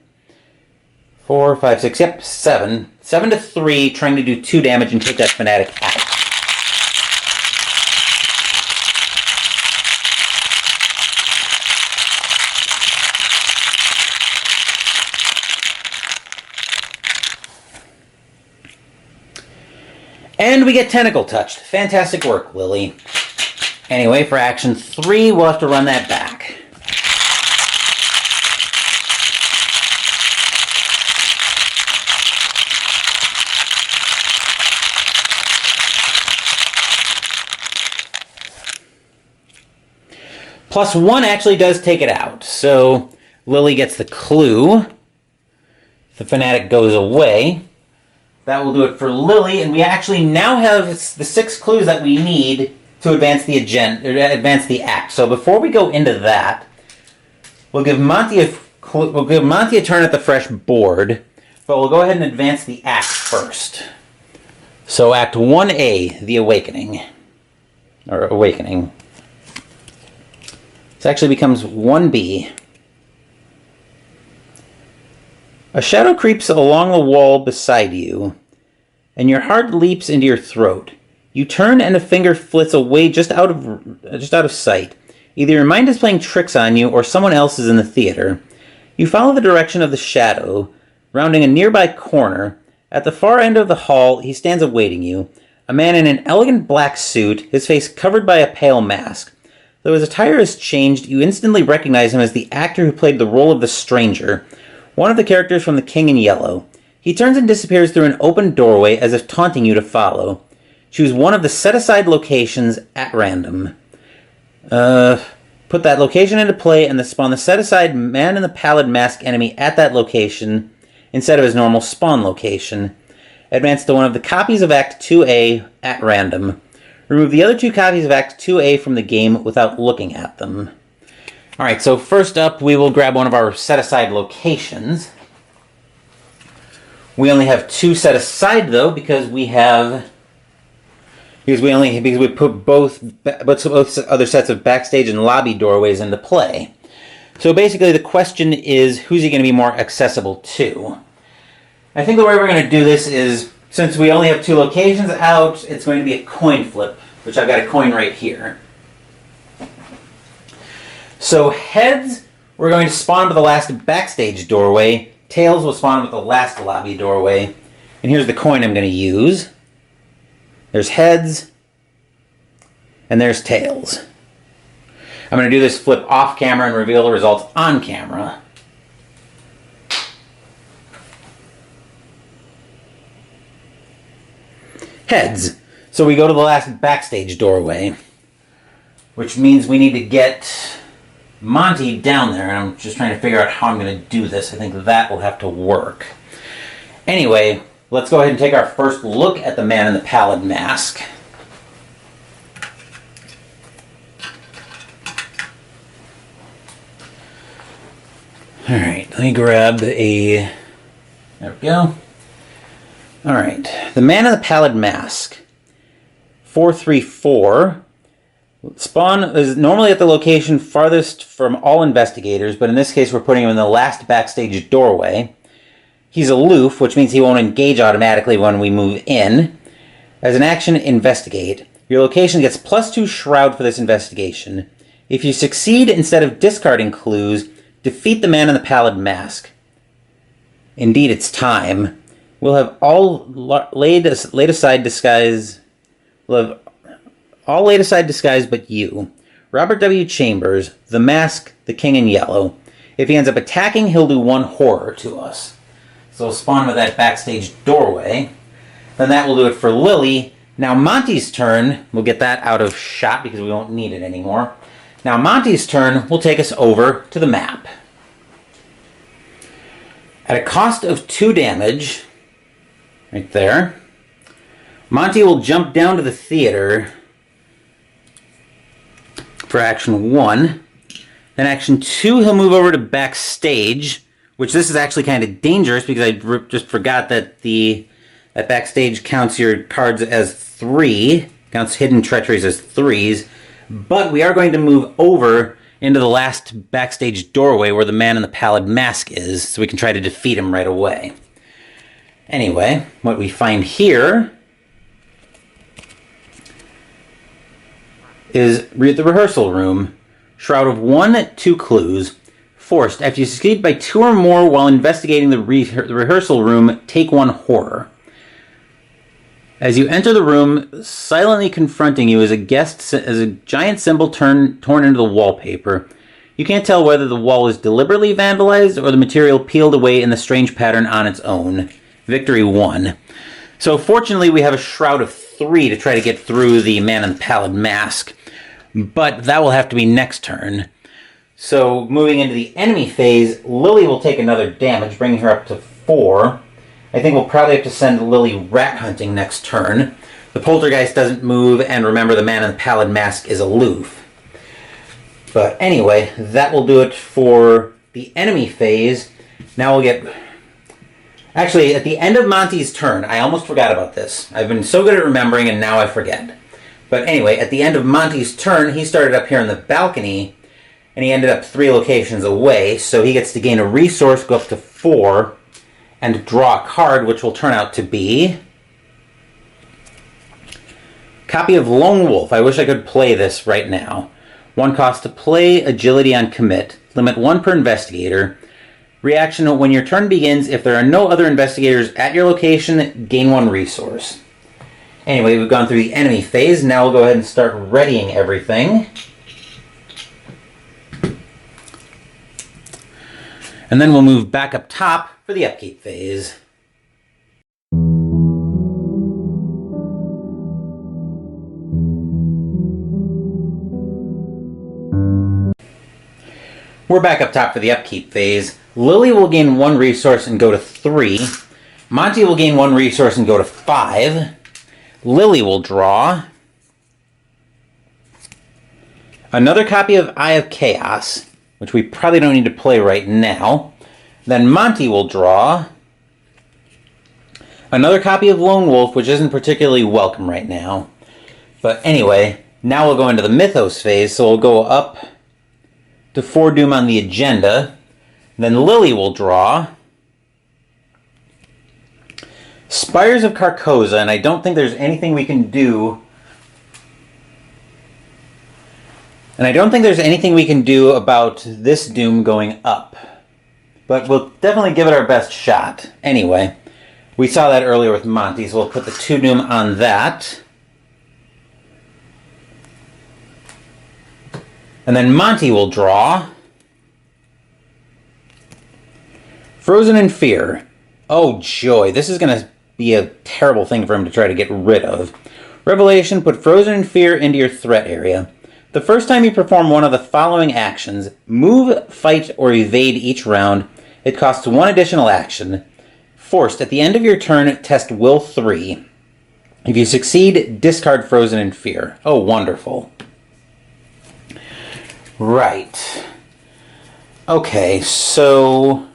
4, 5, 6, yep, 7. 7 to 3, trying to do 2 damage and take that Fanatic out. And we get Tentacle Touched. Fantastic work, Lily. Anyway, for action 3, we'll have to run that back. +1 actually does take it out, so Lily gets the clue. The Fanatic goes away. That will do it for Lily, and we actually now have the 6 clues that we need to advance the advance the act. So before we go into that, we'll give Monty a turn at the fresh board, but we'll go ahead and advance the act first. So Act 1A, The Awakening, or Awakening. This actually becomes 1B. A shadow creeps along the wall beside you, and your heart leaps into your throat. You turn and a finger flits away just out of sight. Either your mind is playing tricks on you or someone else is in the theater. You follow the direction of the shadow, rounding a nearby corner. At the far end of the hall, he stands awaiting you. A man in an elegant black suit, his face covered by a pale mask. Though his attire has changed, you instantly recognize him as the actor who played the role of the stranger, one of the characters from The King in Yellow. He turns and disappears through an open doorway as if taunting you to follow. Choose one of the set-aside locations at random. Put that location into play and spawn the set-aside man in the pallid mask enemy at that location instead of his normal spawn location. Advance to one of the copies of Act 2A at random. Remove the other 2 copies of Act 2A from the game without looking at them. Alright, so first up, we will grab one of our set-aside locations. We only have 2 set aside, though, because we put both other sets of backstage and lobby doorways into play. So basically, the question is, who's he going to be more accessible to? I think the way we're going to do this is, since we only have 2 locations out, it's going to be a coin flip, which I've got a coin right here. So heads, we're going to spawn with the last backstage doorway. Tails will spawn with the last lobby doorway. And here's the coin I'm going to use. There's heads, and there's tails. I'm going to do this flip off camera and reveal the results on camera. Heads. So we go to the last backstage doorway. which means we need to get Monty down there, and I'm just trying to figure out how I'm going to do this. I think that will have to work. Anyway, let's go ahead and take our first look at the man in the pallid mask. Alright, let me grab a... There we go. Alright, the man in the pallid mask. 434. Spawn is normally at the location farthest from all investigators, but in this case we're putting him in the last backstage doorway. He's aloof, which means he won't engage automatically when we move in. As an action, investigate. Your location gets +2 Shroud for this investigation. If you succeed, instead of discarding clues, defeat the man in the pallid mask. Indeed, it's time. We'll have all laid aside disguise. We'll have all laid aside disguise but you. Robert W. Chambers, the mask, the king in yellow. If he ends up attacking, he'll do 1 horror to us. So we'll spawn with that backstage doorway. Then that will do it for Lily. Now Monty's turn. We'll get that out of shot because we won't need it anymore. Now Monty's turn will take us over to the map. At a cost of 2 damage, right there, Monty will jump down to the theater for action 1. Then action 2, he'll move over to backstage, which this is actually kind of dangerous because I just forgot that that backstage counts your cards as 3, counts hidden treacheries as 3s. But we are going to move over into the last backstage doorway where the man in the pallid mask is, so we can try to defeat him right away. Anyway, what we find here is the rehearsal room. Shroud of 1, 2 clues. Forced. After you succeed by 2 or more while investigating the rehearsal room, take 1 horror. As you enter the room, silently confronting you is a giant symbol torn into the wallpaper. You can't tell whether the wall is deliberately vandalized or the material peeled away in the strange pattern on its own. Victory 1. So fortunately we have a Shroud of 3 to try to get through the man in the pallid mask. But that will have to be next turn. So moving into the enemy phase, Lily will take another damage, bringing her up to 4. I think we'll probably have to send Lily rat hunting next turn. The poltergeist doesn't move, and remember the man in the pallid mask is aloof. But anyway, that will do it for the enemy phase. Now we'll get... Actually, at the end of Monty's turn, I almost forgot about this. I've been so good at remembering, and now I forget. But anyway, at the end of Monty's turn, he started up here in the balcony, and he ended up 3 locations away, so he gets to gain a resource, go up to 4, and draw a card, which will turn out to be... Copy of Lone Wolf. I wish I could play this right now. 1 cost to play, agility on commit. Limit 1 per investigator. Reaction, when your turn begins, if there are no other investigators at your location, gain 1 resource. Anyway, we've gone through the enemy phase. Now we'll go ahead and start readying everything. And then we'll move back up top for the upkeep phase. We're back up top for the upkeep phase. Lily will gain 1 resource and go to 3. Monty will gain 1 resource and go to 5. Lily will draw another copy of Eye of Chaos, which we probably don't need to play right now. Then Monty will draw another copy of Lone Wolf, which isn't particularly welcome right now. But anyway, now we'll go into the Mythos phase, so we'll go up to 4 Doom on the agenda. Then Lily will draw Spires of Carcosa, and I don't think there's anything we can do. And I don't think there's anything we can do about this Doom going up. But we'll definitely give it our best shot. Anyway, we saw that earlier with Monty, so we'll put the 2 Doom on that. And then Monty will draw Frozen in Fear. Oh joy, this is going to be a terrible thing for him to try to get rid of. Revelation, put Frozen in Fear into your threat area. The first time you perform one of the following actions, move, fight, or evade each round, it costs 1 additional action. Forced, at the end of your turn, test Will 3. If you succeed, discard Frozen in Fear. Oh, wonderful. Right. Okay, so...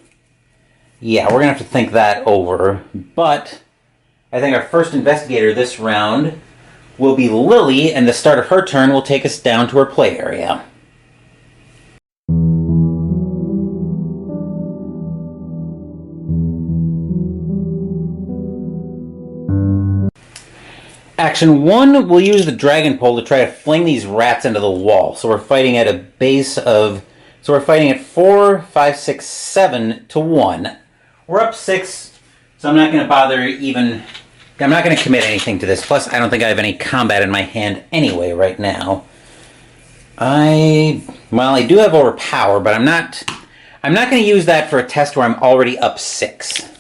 yeah, we're going to have to think that over. But I think our first investigator this round will be Lily, and the start of her turn will take us down to her play area. Action 1, we'll use the dragon pole to try to fling these rats into the wall. So we're fighting at a base of... so we're fighting at 4, 5, 6, 7 to 1. We're up 6, so I'm not going to bother even... I'm not going to commit anything to this. Plus, I don't think I have any combat in my hand anyway right now. Well, I do have Overpower, but I'm not going to use that for a test where I'm already up 6.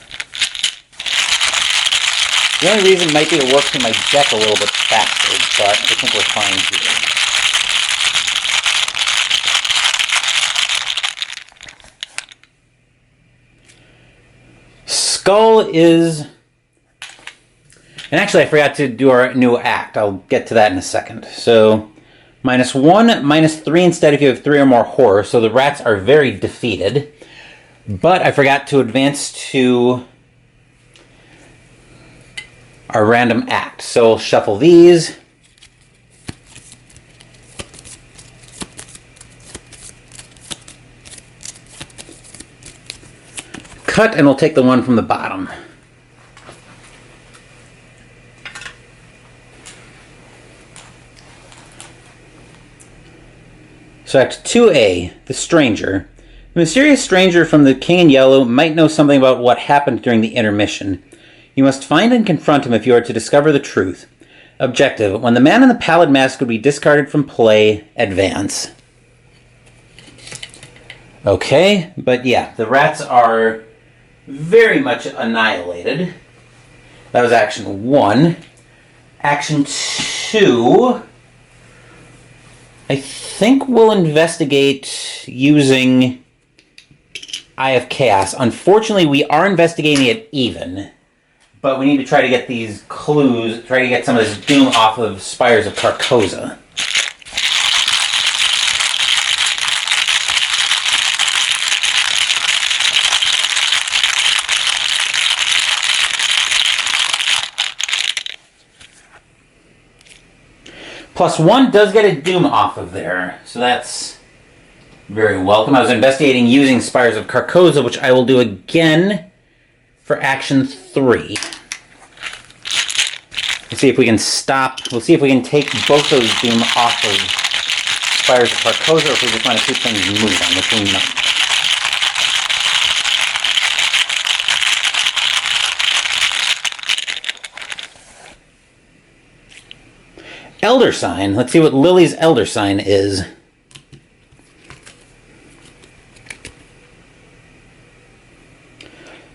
The only reason might be to work through my deck a little bit faster, but I think we're fine here. Skull is... and actually, I forgot to do our new act. I'll get to that in a second. So, -1, -3 instead if you have 3 or more horror. So the rats are very defeated. But I forgot to advance to our random act. So we'll shuffle these. Cut, and we'll take the one from the bottom. So Act 2A, The Stranger. The mysterious stranger from the King in Yellow might know something about what happened during the intermission. You must find and confront him if you are to discover the truth. Objective: when the man in the pallid mask would be discarded from play, advance. Okay, but yeah, the rats are very much annihilated. That was action 1. Action 2... I think we'll investigate using Eye of Chaos. Unfortunately, we are investigating it even, but we need to try to get these clues, try to get some of this doom off of Spires of Carcosa. +1 does get a doom off of there, so that's very welcome. I was investigating using Spires of Carcosa, which I will do again for action 3. Let's see if we can stop. We'll see if we can take both those doom off of Spires of Carcosa, or if we just want to keep things moving, which we might. Elder Sign. Let's see what Lily's Elder Sign is.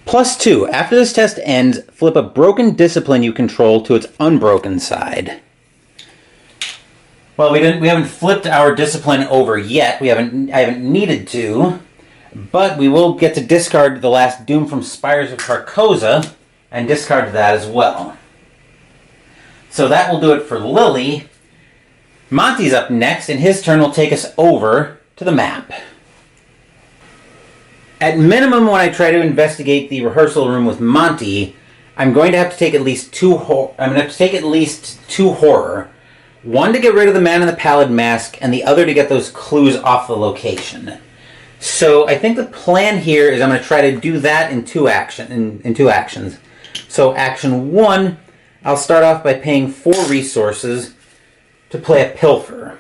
+2. After this test ends, flip a broken discipline you control to its unbroken side. Well, we haven't flipped our discipline over yet. I haven't needed to, but we will get to discard the last doom from Spires of Carcosa and discard that as well. So that will do it for Lily. Monty's up next, and his turn will take us over to the map. At minimum, when I try to investigate the rehearsal room with Monty, I'm going to have to take at least 2 horror. One to get rid of the man in the pallid mask, and the other to get those clues off the location. So I think the plan here is I'm going to try to do that in two actions. So action 1, I'll start off by paying 4 resources to play a pilfer.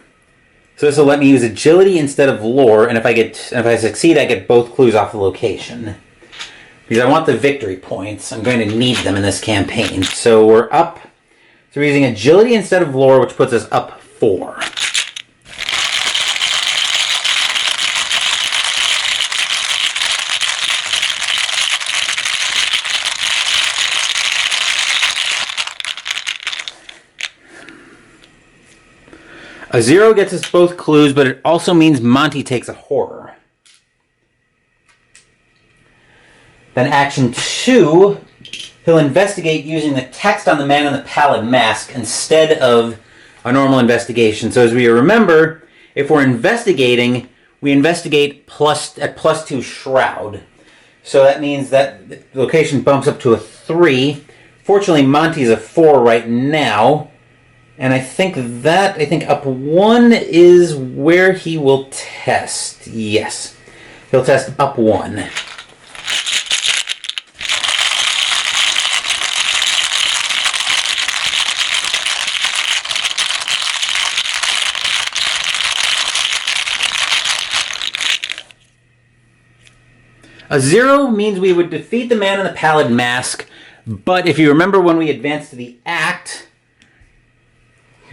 So this will let me use agility instead of lore, and if I succeed, I get both clues off the location. Because I want the victory points. I'm going to need them in this campaign. So we're up. So we're using agility instead of lore, which puts us up 4. A 0 gets us both clues, but it also means Monty takes a horror. Then action 2, he'll investigate using the text on the man in the pallid mask instead of a normal investigation. So as we remember, if we're investigating, we investigate at +2 shroud. So that means that the location bumps up to a 3. Fortunately, Monty's a 4 right now. And I think up 1 is where he will test. Yes. He'll test up 1. A 0 means we would defeat the man in the pallid mask, but if you remember when we advance to the act,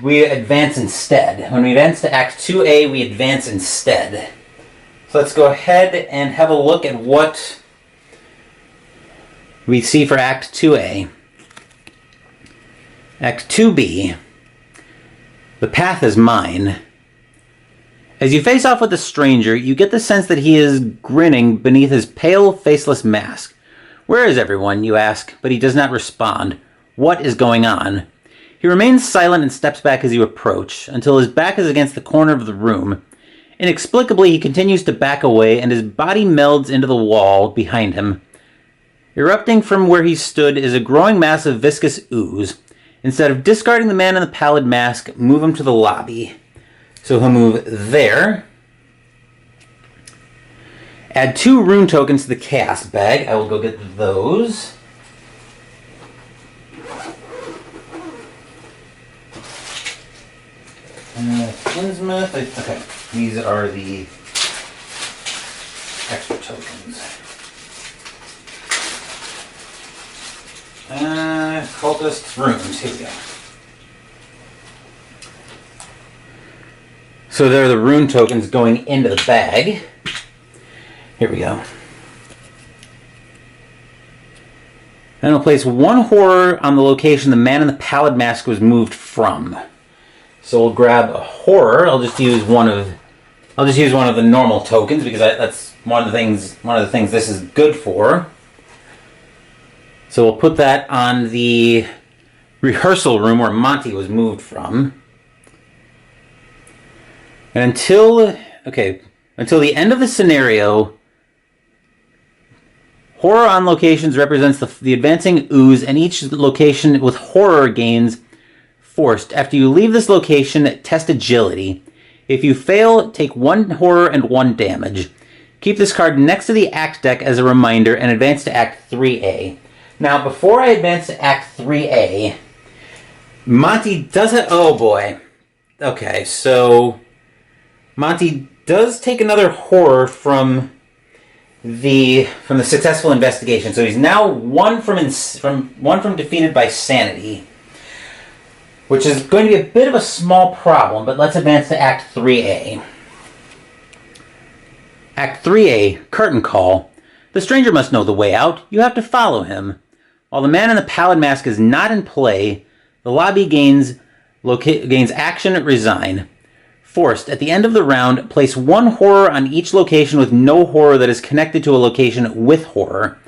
we advance instead. When we advance to Act 2A, we advance instead. So let's go ahead and have a look at what we see for Act 2A. Act 2B. The path is mine. As you face off with the stranger, you get the sense that he is grinning beneath his pale, faceless mask. Where is everyone, you ask, but he does not respond. What is going on? He remains silent and steps back as you approach, until his back is against the corner of the room. Inexplicably, he continues to back away, and his body melds into the wall behind him. Erupting from where he stood is a growing mass of viscous ooze. Instead of discarding the man in the pallid mask, move him to the lobby. So he'll move there. Add 2 rune tokens to the chaos bag. I will go get those. Tinsmith. Okay, these are the extra tokens. Cultist runes. Here we go. So there are the rune tokens going into the bag. Here we go. And I'll place 1 horror on the location the man in the pallid mask was moved from. So we'll grab a horror. I'll just use one of the normal tokens because that's one of the things this is good for. So we'll put that on the rehearsal room where Monty was moved from. And until the end of the scenario, horror on locations represents the advancing ooze, and each location with horror gains forced. After you leave this location, test agility. If you fail, take 1 horror and 1 damage. Keep this card next to the Act deck as a reminder and advance to Act 3A. Now, before I advance to Act 3A, Monty does it. Oh boy. Okay, so Monty does take another horror from the successful investigation. So he's now one from defeated by sanity, which is going to be a bit of a small problem, but let's advance to Act 3A. Act 3A, Curtain Call. The stranger must know the way out. You have to follow him. While the man in the pallid mask is not in play, the lobby gains action resign. Forced. At the end of the round, place 1 horror on each location with no horror that is connected to a location with horror.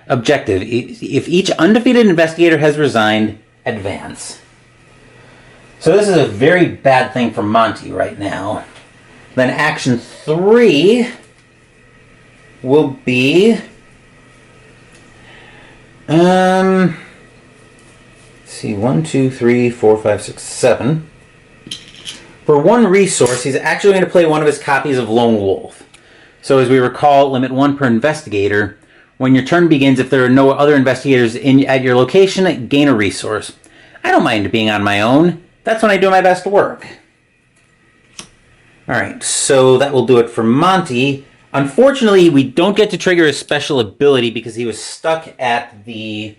Objective. If each undefeated investigator has resigned, advance. So this is a very bad thing for Monty right now. Then action 3 will be... let's see, 1, 2, 3, 4, 5, 6, 7. For 1 resource, he's actually going to play one of his copies of Lone Wolf. So as we recall, limit 1 per investigator. When your turn begins, if there are no other investigators at your location, gain a resource. I don't mind being on my own. That's when I do my best work. Alright, so that will do it for Monty. Unfortunately, we don't get to trigger his special ability because he was stuck at the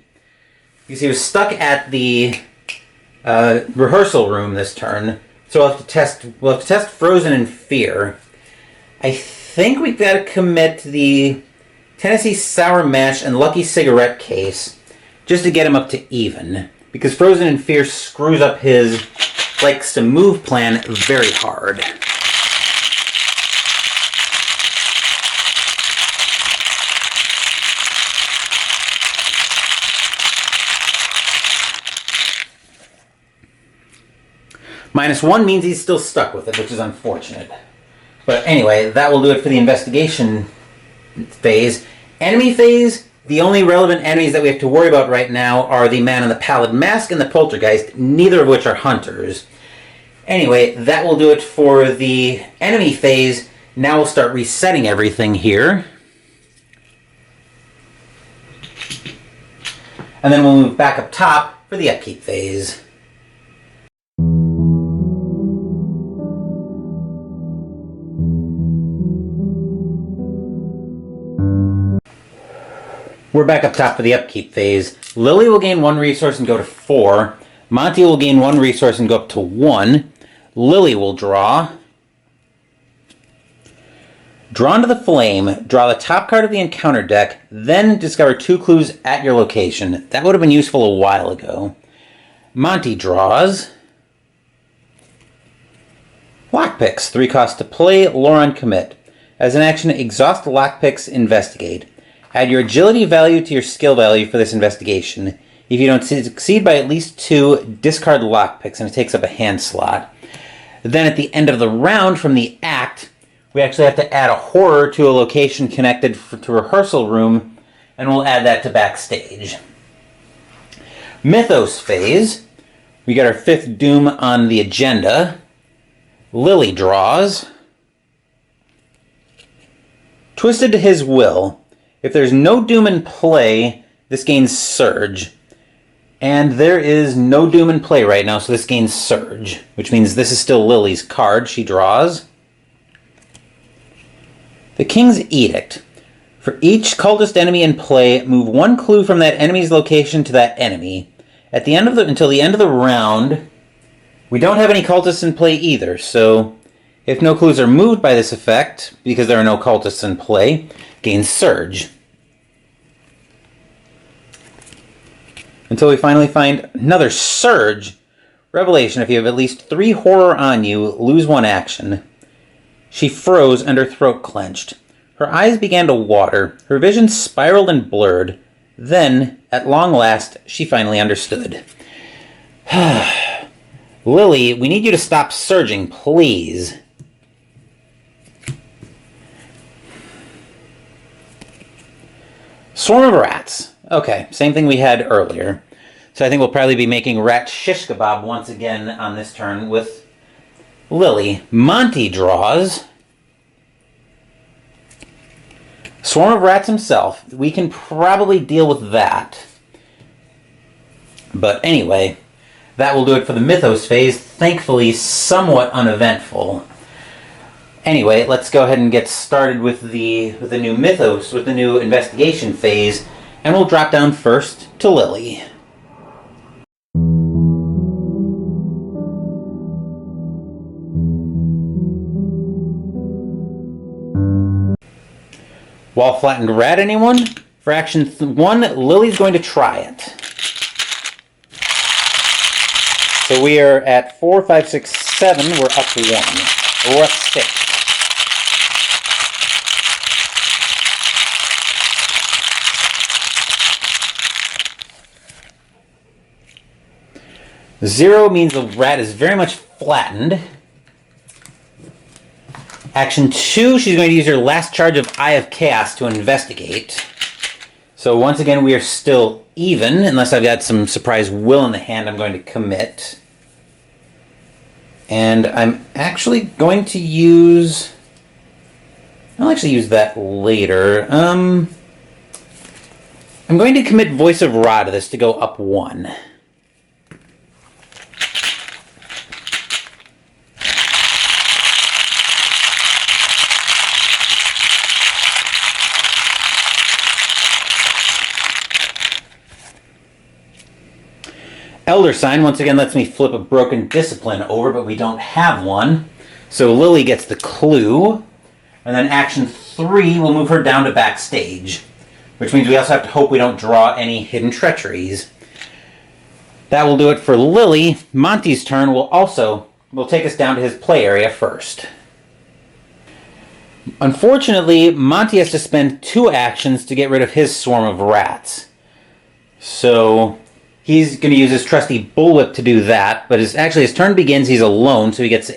rehearsal room this turn. So we'll have to test Frozen in Fear. I think we've got to commit the Tennessee Sour Mash and Lucky Cigarette case just to get him up to even. Because Frozen in Fear screws up his likes to move plan very hard. -1 means he's still stuck with it, which is unfortunate. But anyway, that will do it for the investigation phase. Enemy phase, the only relevant enemies that we have to worry about right now are the Man in the Pallid Mask and the Poltergeist, neither of which are hunters. Anyway, that will do it for the enemy phase. Now we'll start resetting everything here. And then we'll move back up top for the upkeep phase. We're back up top for the upkeep phase. Lily will gain 1 resource and go to 4. Monty will gain 1 resource and go up to 1. Lily will draw. Drawn to the Flame, draw the top card of the encounter deck, then discover 2 clues at your location. That would have been useful a while ago. Monty draws. Lockpicks, 3 cost to play, lore on commit. As an action, exhaust lockpicks, investigate. Add your agility value to your skill value for this investigation. If you don't succeed by at least 2, discard lockpicks, and it takes up a hand slot. Then at the end of the round from the act, we actually have to add a horror to a location connected to rehearsal room, and we'll add that to backstage. Mythos phase. We got our 5th Doom on the agenda. Lily draws. Twisted to his will. If there's no Doom in play, this gains Surge. And there is no Doom in play right now, so this gains Surge, which means this is still Lily's card. She draws. The King's Edict. For each cultist enemy in play, move 1 clue from that enemy's location to that enemy. At the end of until the end of the round, we don't have any cultists in play either, so if no clues are moved by this effect, because there are no cultists in play, gains Surge. Until we finally find another Surge. Revelation, if you have at least 3 horror on you, lose 1 action. She froze and her throat clenched. Her eyes began to water. Her vision spiraled and blurred. Then, at long last, she finally understood. Lily, we need you to stop surging, please. Swarm of rats. Okay, same thing we had earlier. So I think we'll probably be making rat shish kebab once again on this turn with Lily. Monty draws. Swarm of rats himself. We can probably deal with that. But anyway, that will do it for the Mythos phase. Thankfully, somewhat uneventful. Anyway, let's go ahead and get started with the new Mythos, with the new investigation phase. And we'll drop down first to Lily. Wall flattened rat, anyone? For action 1, Lily's going to try it. So we are at 4, 5, 6, 7. We're up to 1. Or we're up 6. Zero means the rat is very much flattened. Action 2, she's going to use her last charge of Eye of Chaos to investigate. So once again, we are still even. Unless I've got some surprise will in the hand, I'm going to commit. And I'm actually going to use... I'll actually use that later. I'm going to commit Voice of Ra to this to go up 1. Elder Sign, once again, lets me flip a Broken Discipline over, but we don't have one. So Lily gets the clue. And then action 3 will move her down to backstage. Which means we also have to hope we don't draw any hidden treacheries. That will do it for Lily. Monty's turn will take us down to his play area first. Unfortunately, Monty has to spend 2 actions to get rid of his swarm of rats. So he's going to use his trusty bullwhip to do that, but his turn begins, he's alone, so he gets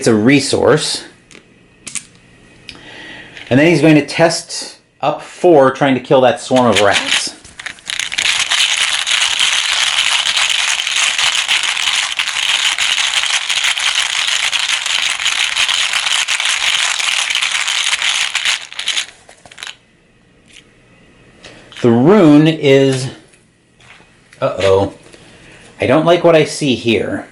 a resource. And then he's going to test up 4, trying to kill that swarm of rats. The rune is... Uh-oh. I don't like what I see here.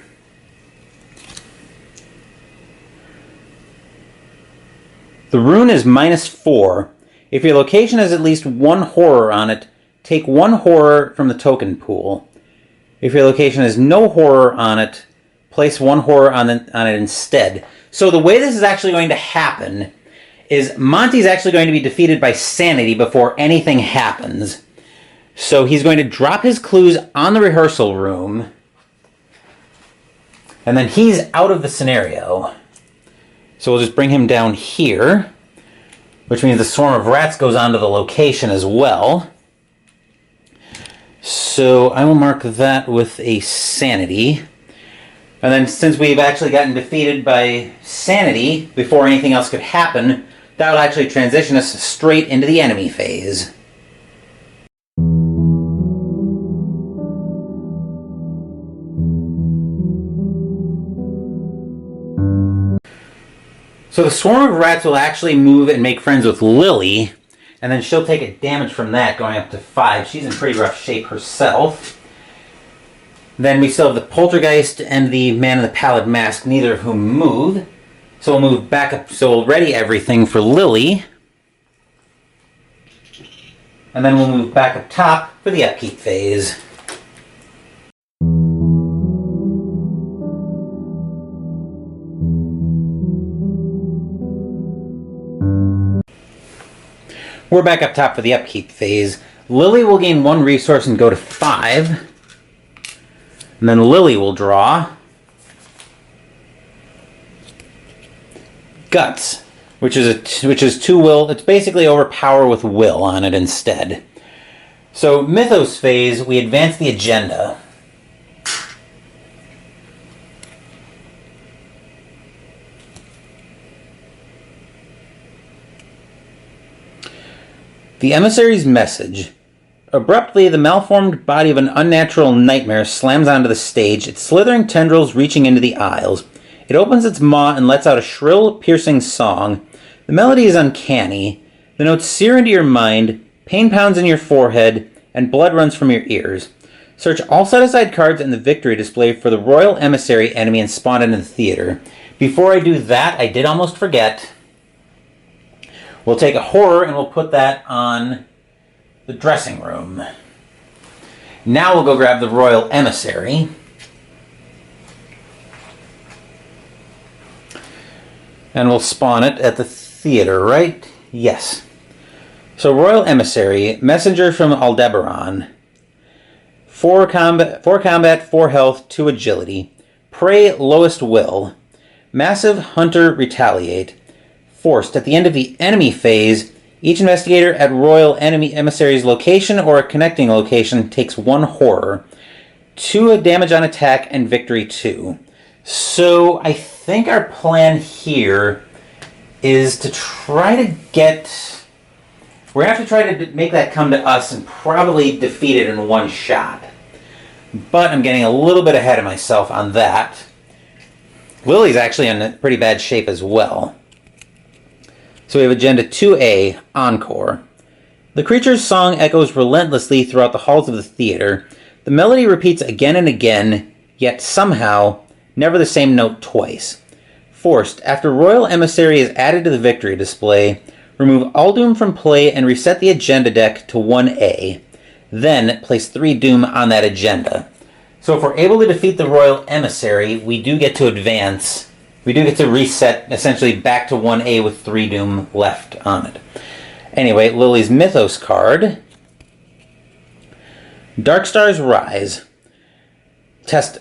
The rune is -4. If your location has at least 1 horror on it, take 1 horror from the token pool. If your location has no horror on it, place 1 horror on it instead. So the way this is actually going to happen is Monty's actually going to be defeated by sanity before anything happens. So he's going to drop his clues on the rehearsal room, and then he's out of the scenario. So we'll just bring him down here, which means the swarm of rats goes onto the location as well. So I will mark that with a sanity. And then since we've actually gotten defeated by sanity before anything else could happen, that will actually transition us straight into the enemy phase. So the swarm of rats will actually move and make friends with Lily, and then she'll take a damage from that, going up to 5. She's in pretty rough shape herself. Then we still have the Poltergeist and the Man in the Pallid Mask, neither of whom move. So we'll move back up, so we'll ready everything for Lily. And then we'll move back up top for the Upkeep Phase. We're back up top for the Upkeep Phase. Lily will gain 1 resource and go to 5. And then Lily will draw Guts, which is 2 will. It's basically overpower with will on it instead. So Mythos Phase, we advance the agenda. The emissary's message. Abruptly, the malformed body of an unnatural nightmare slams onto the stage, its slithering tendrils reaching into the aisles. It opens its maw and lets out a shrill, piercing song. The melody is uncanny. The notes sear into your mind, pain pounds in your forehead, and blood runs from your ears. Search all set-aside cards in the victory display for the Royal Emissary enemy and spawn it in the theater. Before I do that, I did almost forget. We'll take a horror and we'll put that on the dressing room. Now we'll go grab the Royal Emissary. And we'll spawn it at the theater, right? Yes. So Royal Emissary, messenger from Aldebaran. 4 combat, 4 health, 2 agility. Prey, lowest will. Massive hunter, retaliate. Forced. At the end of the enemy phase, each investigator at Royal Emissary's location or a connecting location takes 1 horror. 2 damage on attack and victory 2. So I think our plan here is to try to get... We're going to have to try to make that come to us and probably defeat it in 1 shot. But I'm getting a little bit ahead of myself on that. Lily's actually in pretty bad shape as well. So we have Agenda 2A, Encore. The creature's song echoes relentlessly throughout the halls of the theater. The melody repeats again and again, yet somehow, never the same note twice. Forced. After Royal Emissary is added to the victory display, remove all Doom from play and reset the agenda deck to 1A. Then place 3 Doom on that agenda. So if we're able to defeat the Royal Emissary, we do get to advance. We do get to reset essentially back to 1A with 3 Doom left on it. Anyway, Lily's Mythos card. Dark Stars Rise.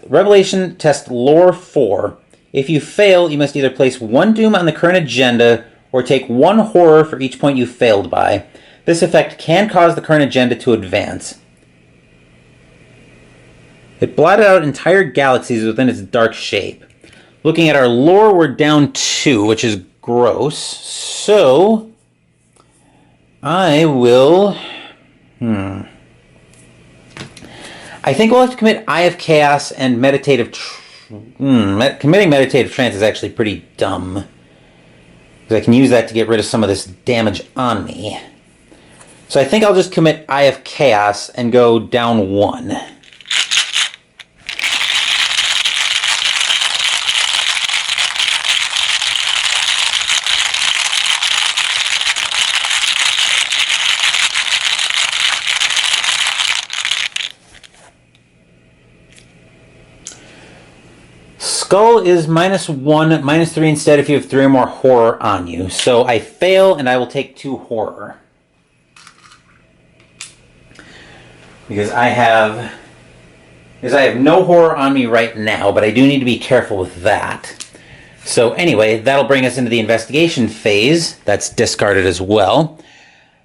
Revelation test lore 4. If you fail, you must either place 1 doom on the current agenda or take 1 horror for each point you failed by. This effect can cause the current agenda to advance. It blotted out entire galaxies within its dark shape. Looking at our lore, we're down 2, which is gross. So, I will... I think we'll have to commit Eye of Chaos and Meditative... committing Meditative Trance is actually pretty dumb. Because I can use that to get rid of some of this damage on me. So I think I'll just commit Eye of Chaos and go down 1. Skull is -1, -3 instead if you have 3 or more horror on you. So I fail and I will take 2 horror. Because I have no horror on me right now, but I do need to be careful with that. So anyway, that'll bring us into the investigation phase. That's discarded as well.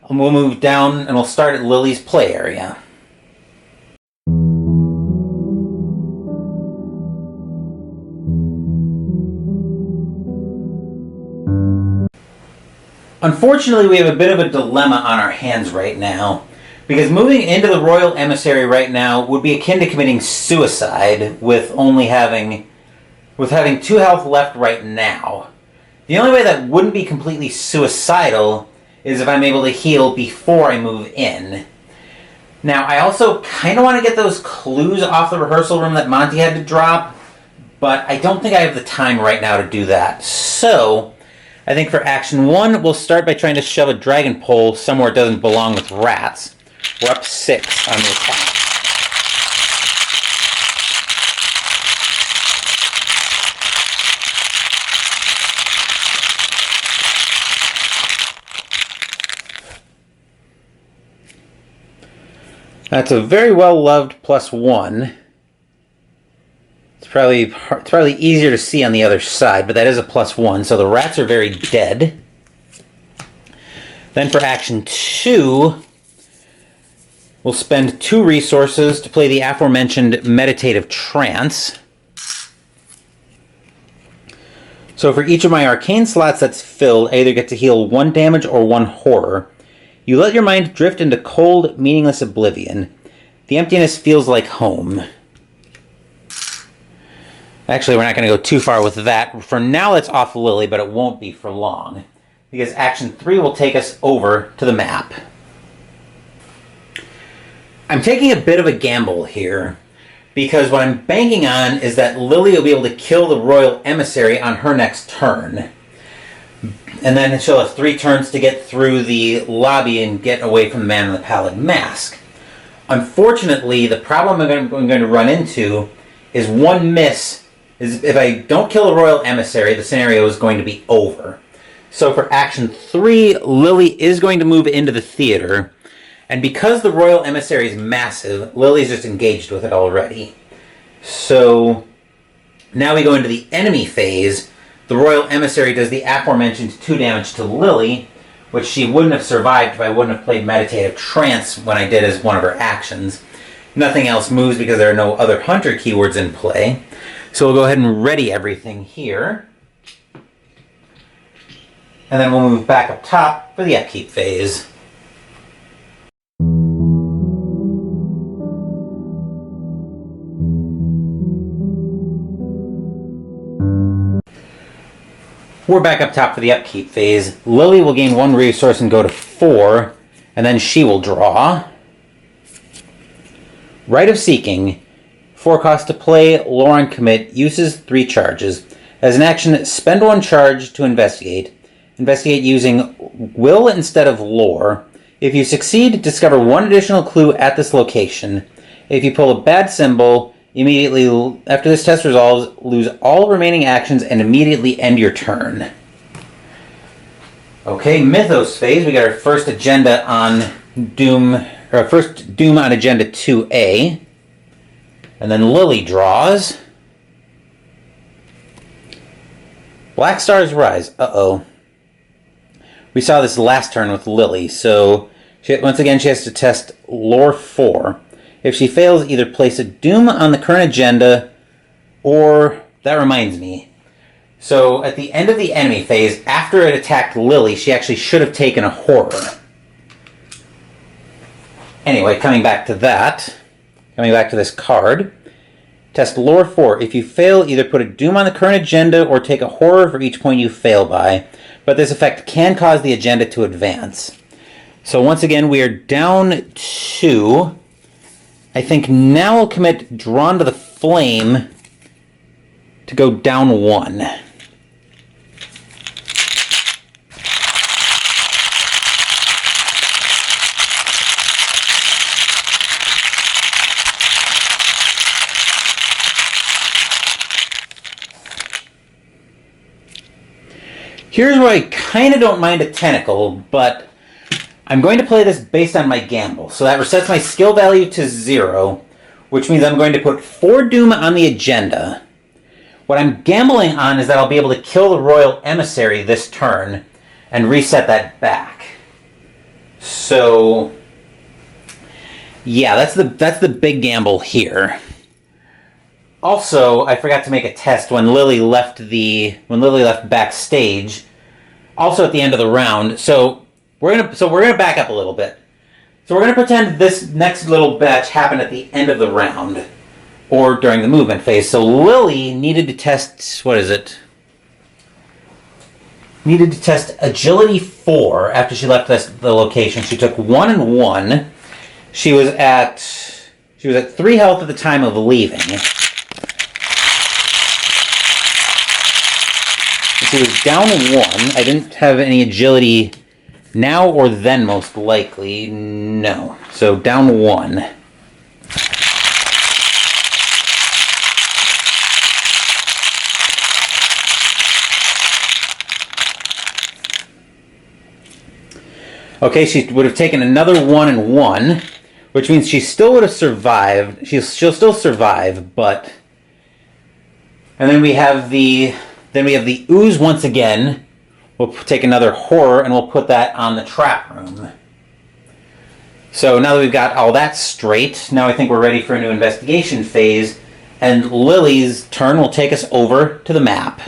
And we'll move down and we'll start at Lily's play area. Unfortunately, we have a bit of a dilemma on our hands right now, because moving into the Royal Emissary right now would be akin to committing suicide with having 2 health left right now. The only way that wouldn't be completely suicidal is if I'm able to heal before I move in. Now, I also kind of want to get those clues off the rehearsal room that Monty had to drop, but I don't think I have the time right now to do that. So, I think for Action 1, we'll start by trying to shove a dragon pole somewhere it doesn't belong with rats. We're up 6 on the attack. That's a very well-loved +1. It's probably easier to see on the other side, but that is a +1, so the rats are very dead. Then for Action 2, we'll spend 2 resources to play the aforementioned Meditative Trance. So for each of my arcane slots that's filled, I either get to heal 1 damage or 1 horror. You let your mind drift into cold, meaningless oblivion. The emptiness feels like home. Actually, we're not going to go too far with that. For now, it's off Lily, but it won't be for long, because Action 3 will take us over to the map. I'm taking a bit of a gamble here, because what I'm banking on is that Lily will be able to kill the Royal Emissary on her next turn. And then she'll have 3 turns to get through the lobby and get away from the Man in the Pallid Mask. Unfortunately, the problem I'm going to run into is one miss. Is if I don't kill the Royal Emissary, the scenario is going to be over. So for Action 3, Lily is going to move into the theater. And because the Royal Emissary is massive, Lily's just engaged with it already. So now we go into the enemy phase. The Royal Emissary does the aforementioned 2 damage to Lily, which she wouldn't have survived if I wouldn't have played Meditative Trance when I did as one of her actions. Nothing else moves because there are no other Hunter keywords in play. So we'll go ahead and ready everything here. And then we'll move back up top for the Upkeep Phase. We're back up top for the Upkeep Phase. Lily will gain 1 resource and go to 4, and then she will draw. Rite of Seeking. 4 cost to play, lore on commit, uses 3 charges. As an action, spend 1 charge to investigate. Investigate using will instead of lore. If you succeed, discover 1 additional clue at this location. If you pull a bad symbol, immediately after this test resolves, lose all remaining actions and immediately end your turn. Okay, Mythos Phase. We got our first agenda on Doom, or first Doom on Agenda 2A. And then Lily draws. Black Stars Rise. Uh-oh. We saw this last turn with Lily, so once again she has to test Lore 4. If she fails, either place a Doom on the current agenda, or... That reminds me. So, at the end of the enemy phase, after it attacked Lily, she actually should have taken a Horror. Anyway, coming back to that. Coming back to this card. Test Lore 4. If you fail, either put a Doom on the current agenda or take a Horror for each point you fail by. But this effect can cause the agenda to advance. So once again, we are down 2. I think now we'll commit Drawn to the Flame to go down 1. Here's where I kind of don't mind a Tentacle, but I'm going to play this based on my gamble. So that resets my skill value to 0, which means I'm going to put 4 Doom on the agenda. What I'm gambling on is that I'll be able to kill the Royal Emissary this turn and reset that back. So, yeah, that's the big gamble here. Also, I forgot to make a test when Lily left backstage. Also at the end of the round. So we're gonna back up a little bit. So we're gonna pretend this next little batch happened at the end of the round, or during the movement phase. So Lily needed to test Needed to test Agility 4 after she left the location. She took 1 and 1. She was at 3 health at the time of leaving. She was down 1. I didn't have any agility now or then, most likely. No. So down 1. Okay, she would have taken another 1 and 1, which means she still would have survived. She'll still survive, but... And then we have the ooze once again. We'll take another horror and we'll put that on the trap room. So now that we've got all that straight, now I think we're ready for a new investigation phase, and Lily's turn will take us over to the map.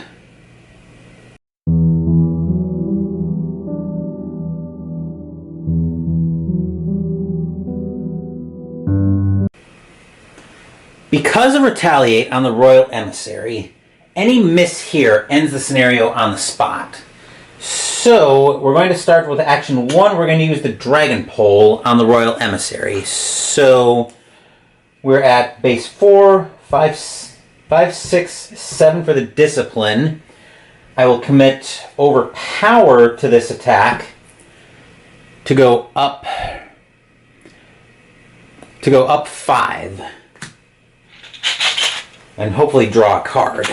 Because of Retaliate on the Royal Emissary, any miss here ends the scenario on the spot. So, we're going to start with action 1. We're going to use the Dragon Pole on the Royal Emissary. So, we're at base 4, 5, 6, 7 for the Discipline. I will commit Overpower to this attack to go up 5. And hopefully draw a card.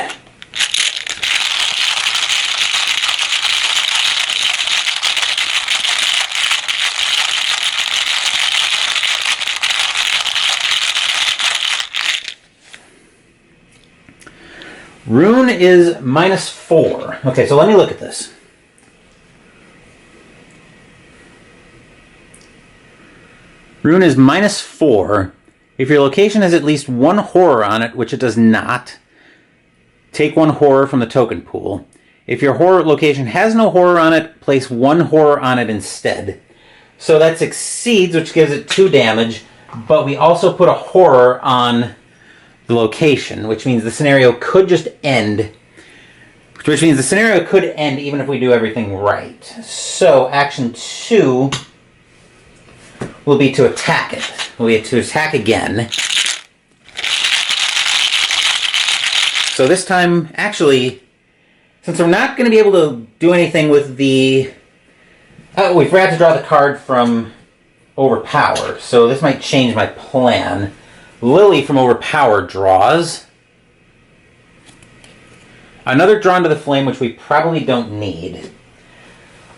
Rune is -4. Okay, so let me look at this. Rune is -4. If your location has at least 1 horror on it, which it does not, take 1 horror from the token pool. If your horror location has no horror on it, place 1 horror on it instead. So that succeeds, which gives it 2 damage, but we also put a horror on the location, which means the scenario could just end. Which means the scenario could end even if we do everything right. So action 2 will be to attack it. Will be to attack again. So this time, actually, since we're not going to be able to do anything with the... Oh, we forgot to draw the card from Overpower, so this might change my plan. Lily from Overpower draws. Another Drawn to the Flame, which we probably don't need.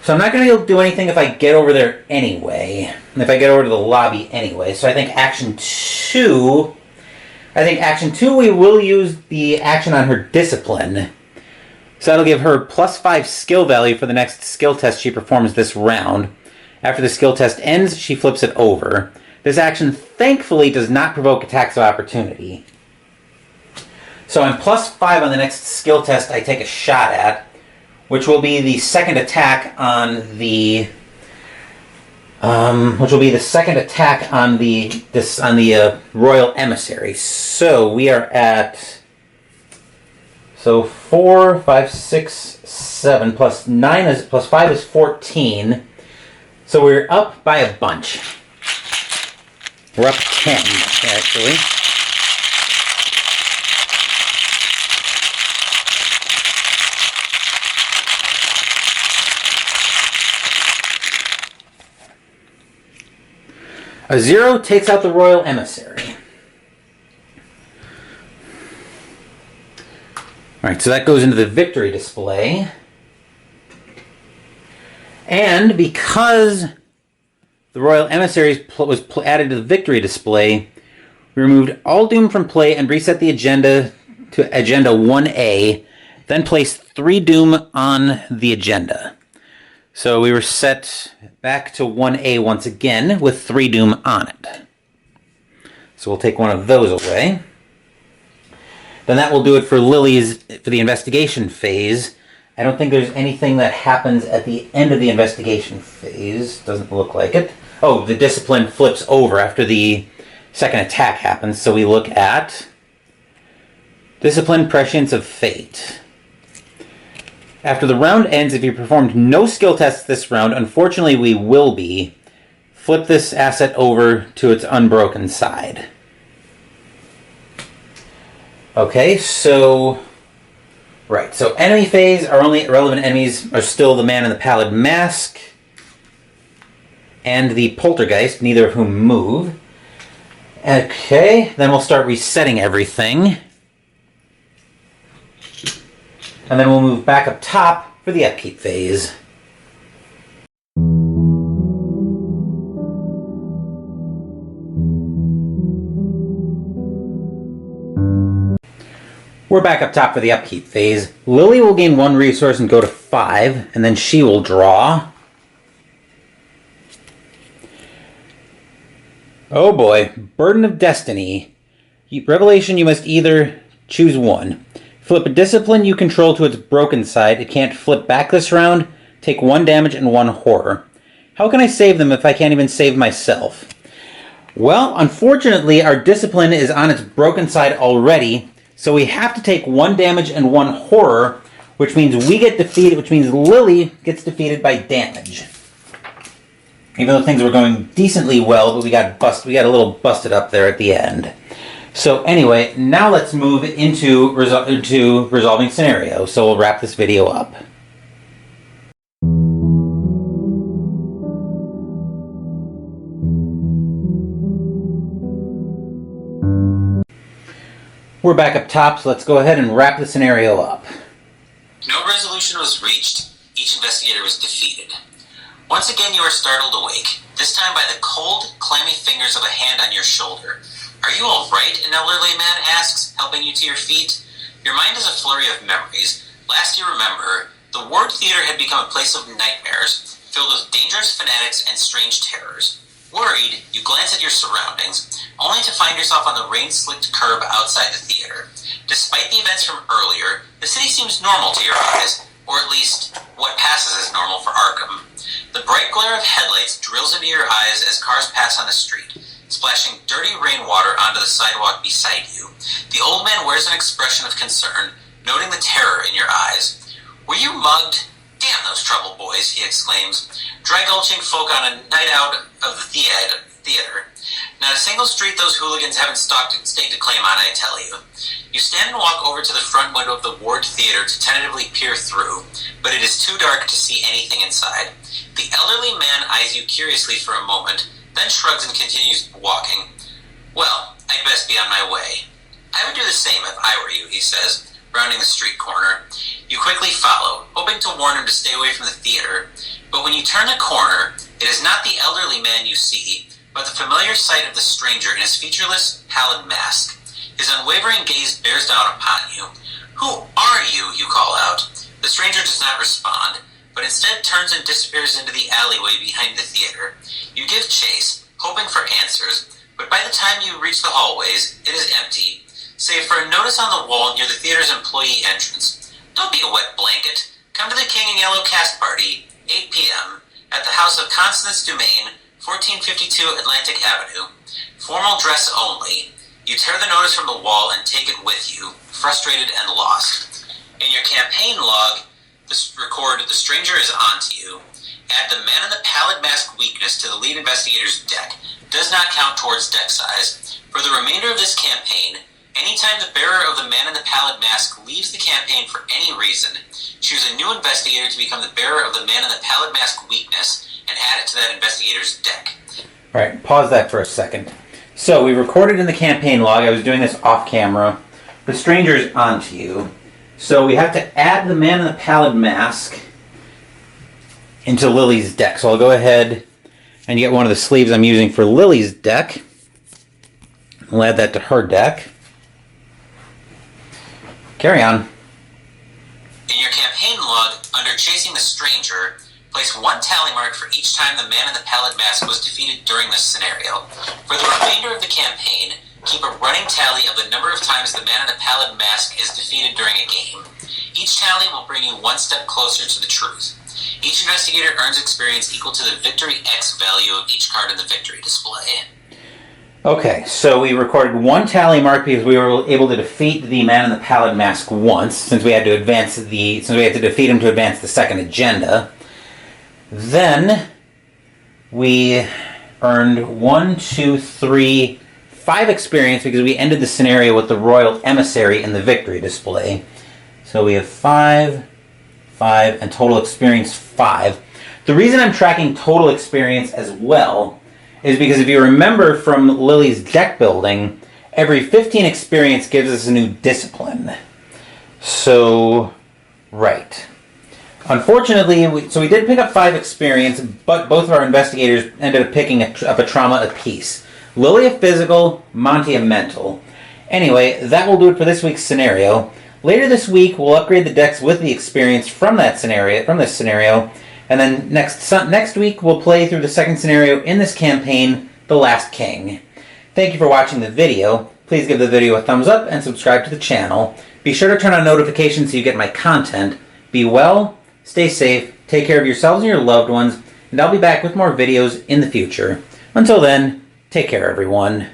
So I'm not going to be able to do anything if I get over there anyway. If I get over to the lobby anyway. So I think action 2... I think action 2, we will use the action on her discipline. So that'll give her +5 skill value for the next skill test she performs this round. After the skill test ends, she flips it over. This action, thankfully, does not provoke attacks of opportunity. So I'm +5 on the next skill test I take a shot at, which will be the second attack on the Royal Emissary. So we are at 4, 5, 6, 7 plus 9 is plus 5 is 14. So we're up by a bunch. We're up 10 actually. A 0 takes out the Royal Emissary. Alright, so that goes into the victory display. And because the Royal Emissary was added to the victory display, we removed all Doom from play and reset the agenda to Agenda 1A, then placed 3 Doom on the agenda. So we were set back to 1A once again with 3 Doom on it. So we'll take one of those away. Then that will do it for for the investigation phase. I don't think there's anything that happens at the end of the investigation phase. Doesn't look like it. Oh, the discipline flips over after the second attack happens. So we look at Discipline Prescience of Fate. After the round ends, if you performed no skill tests this round, unfortunately we will be. Flip this asset over to its unbroken side. Okay, so... Right, so enemy phase, our only relevant enemies are still the Man in the Pallid Mask and the Poltergeist, neither of whom move. Okay, then we'll start resetting everything. And then we'll move back up top for the Upkeep phase. We're back up top for the Upkeep phase. Lily will gain 1 resource and go to 5, and then she will draw. Oh boy, Burden of Destiny. Revelation, you must either choose one. Flip a discipline you control to its broken side. It can't flip back this round. Take 1 damage and 1 horror. How can I save them if I can't even save myself? Well, unfortunately, our discipline is on its broken side already, so we have to take 1 damage and 1 horror, which means we get defeated, which means Lily gets defeated by damage. Even though things were going decently well, but we got a little busted up there at the end. So anyway, now let's move into resolving scenario. So we'll wrap this video up. We're back up top, so let's go ahead and wrap the scenario up. No resolution was reached. Each investigator was defeated. Once again, you are startled awake, this time by the cold, clammy fingers of a hand on your shoulder. Are you all right? An elderly man asks, helping you to your feet. Your mind is a flurry of memories. Last you remember, the Ward Theater had become a place of nightmares, filled with dangerous fanatics and strange terrors. Worried, you glance at your surroundings, only to find yourself on the rain-slicked curb outside the theater. Despite the events from earlier, the city seems normal to your eyes, or at least what passes as normal for Arkham. The bright glare of headlights drills into your eyes as cars pass on the street, splashing dirty rainwater onto the sidewalk beside you. The old man wears an expression of concern, noting the terror in your eyes. Were you mugged? Damn those trouble boys, he exclaims, dry-gulching folk on a night out of the theater. Not a single street those hooligans haven't staked a claim on, I tell you. You stand and walk over to the front window of the Ward Theater to tentatively peer through, but it is too dark to see anything inside. The elderly man eyes you curiously for a moment, then shrugs and continues walking. Well, I'd best be on my way. I would do the same if I were you, he says, rounding the street corner. You quickly follow, hoping to warn him to stay away from the theater. But when you turn the corner, it is not the elderly man you see, but the familiar sight of the stranger in his featureless, pallid mask. His unwavering gaze bears down upon you. "Who are you?" you call out. The stranger does not respond, but instead turns and disappears into the alleyway behind the theater. You give chase, hoping for answers, but by the time you reach the hallways, it is empty, save for a notice on the wall near the theater's employee entrance. "Don't be a wet blanket. Come to the King in Yellow cast party, 8 p.m., at the house of Constance Dumaine, 1452 Atlantic Avenue. Formal dress only." You tear the notice from the wall and take it with you, frustrated and lost. In your campaign log, record "The stranger is on to you." Add the Man in the Pallid Mask weakness to the lead investigator's deck. Does not count towards deck size. For the remainder of this campaign, anytime the bearer of the Man in the Pallid Mask leaves the campaign for any reason, choose a new investigator to become the bearer of the Man in the Pallid Mask weakness and add it to that investigator's deck. Alright, pause that for a second. So, we recorded in the campaign log, I was doing this off camera, "The stranger's onto you." So we have to add the Man in the Pallid Mask into Lily's deck. So I'll go ahead and get one of the sleeves I'm using for Lily's deck. I'll add that to her deck. Carry on. In your campaign log, under Chasing the Stranger, place 1 tally mark for each time the Man in the Pallid Mask was defeated during this scenario. For the remainder of the campaign, keep a running tally of the number of times the Man in the Pallid Mask is defeated during a game. Each tally will bring you 1 step closer to the truth. Each investigator earns experience equal to the Victory X value of each card in the victory display. Okay, so we recorded 1 tally mark because we were able to defeat the Man in the Pallid Mask once, since we had to defeat him to advance the second agenda. Then we earned 1, 2, 3, 5 experience because we ended the scenario with the Royal Emissary in the victory display. So we have 5, and total experience 5. The reason I'm tracking total experience as well is because if you remember from Lily's deck building, every 15 experience gives us a new discipline. So, right. Unfortunately, we did pick up 5 experience, but both of our investigators ended up picking up a trauma apiece. Lily a physical, Monty a mental. Anyway, that will do it for this week's scenario. Later this week, we'll upgrade the decks with the experience from this scenario, and then next week we'll play through the second scenario in this campaign, The Last King. Thank you for watching the video. Please give the video a thumbs up and subscribe to the channel. Be sure to turn on notifications so you get my content. Be well, stay safe, take care of yourselves and your loved ones, and I'll be back with more videos in the future. Until then, take care everyone.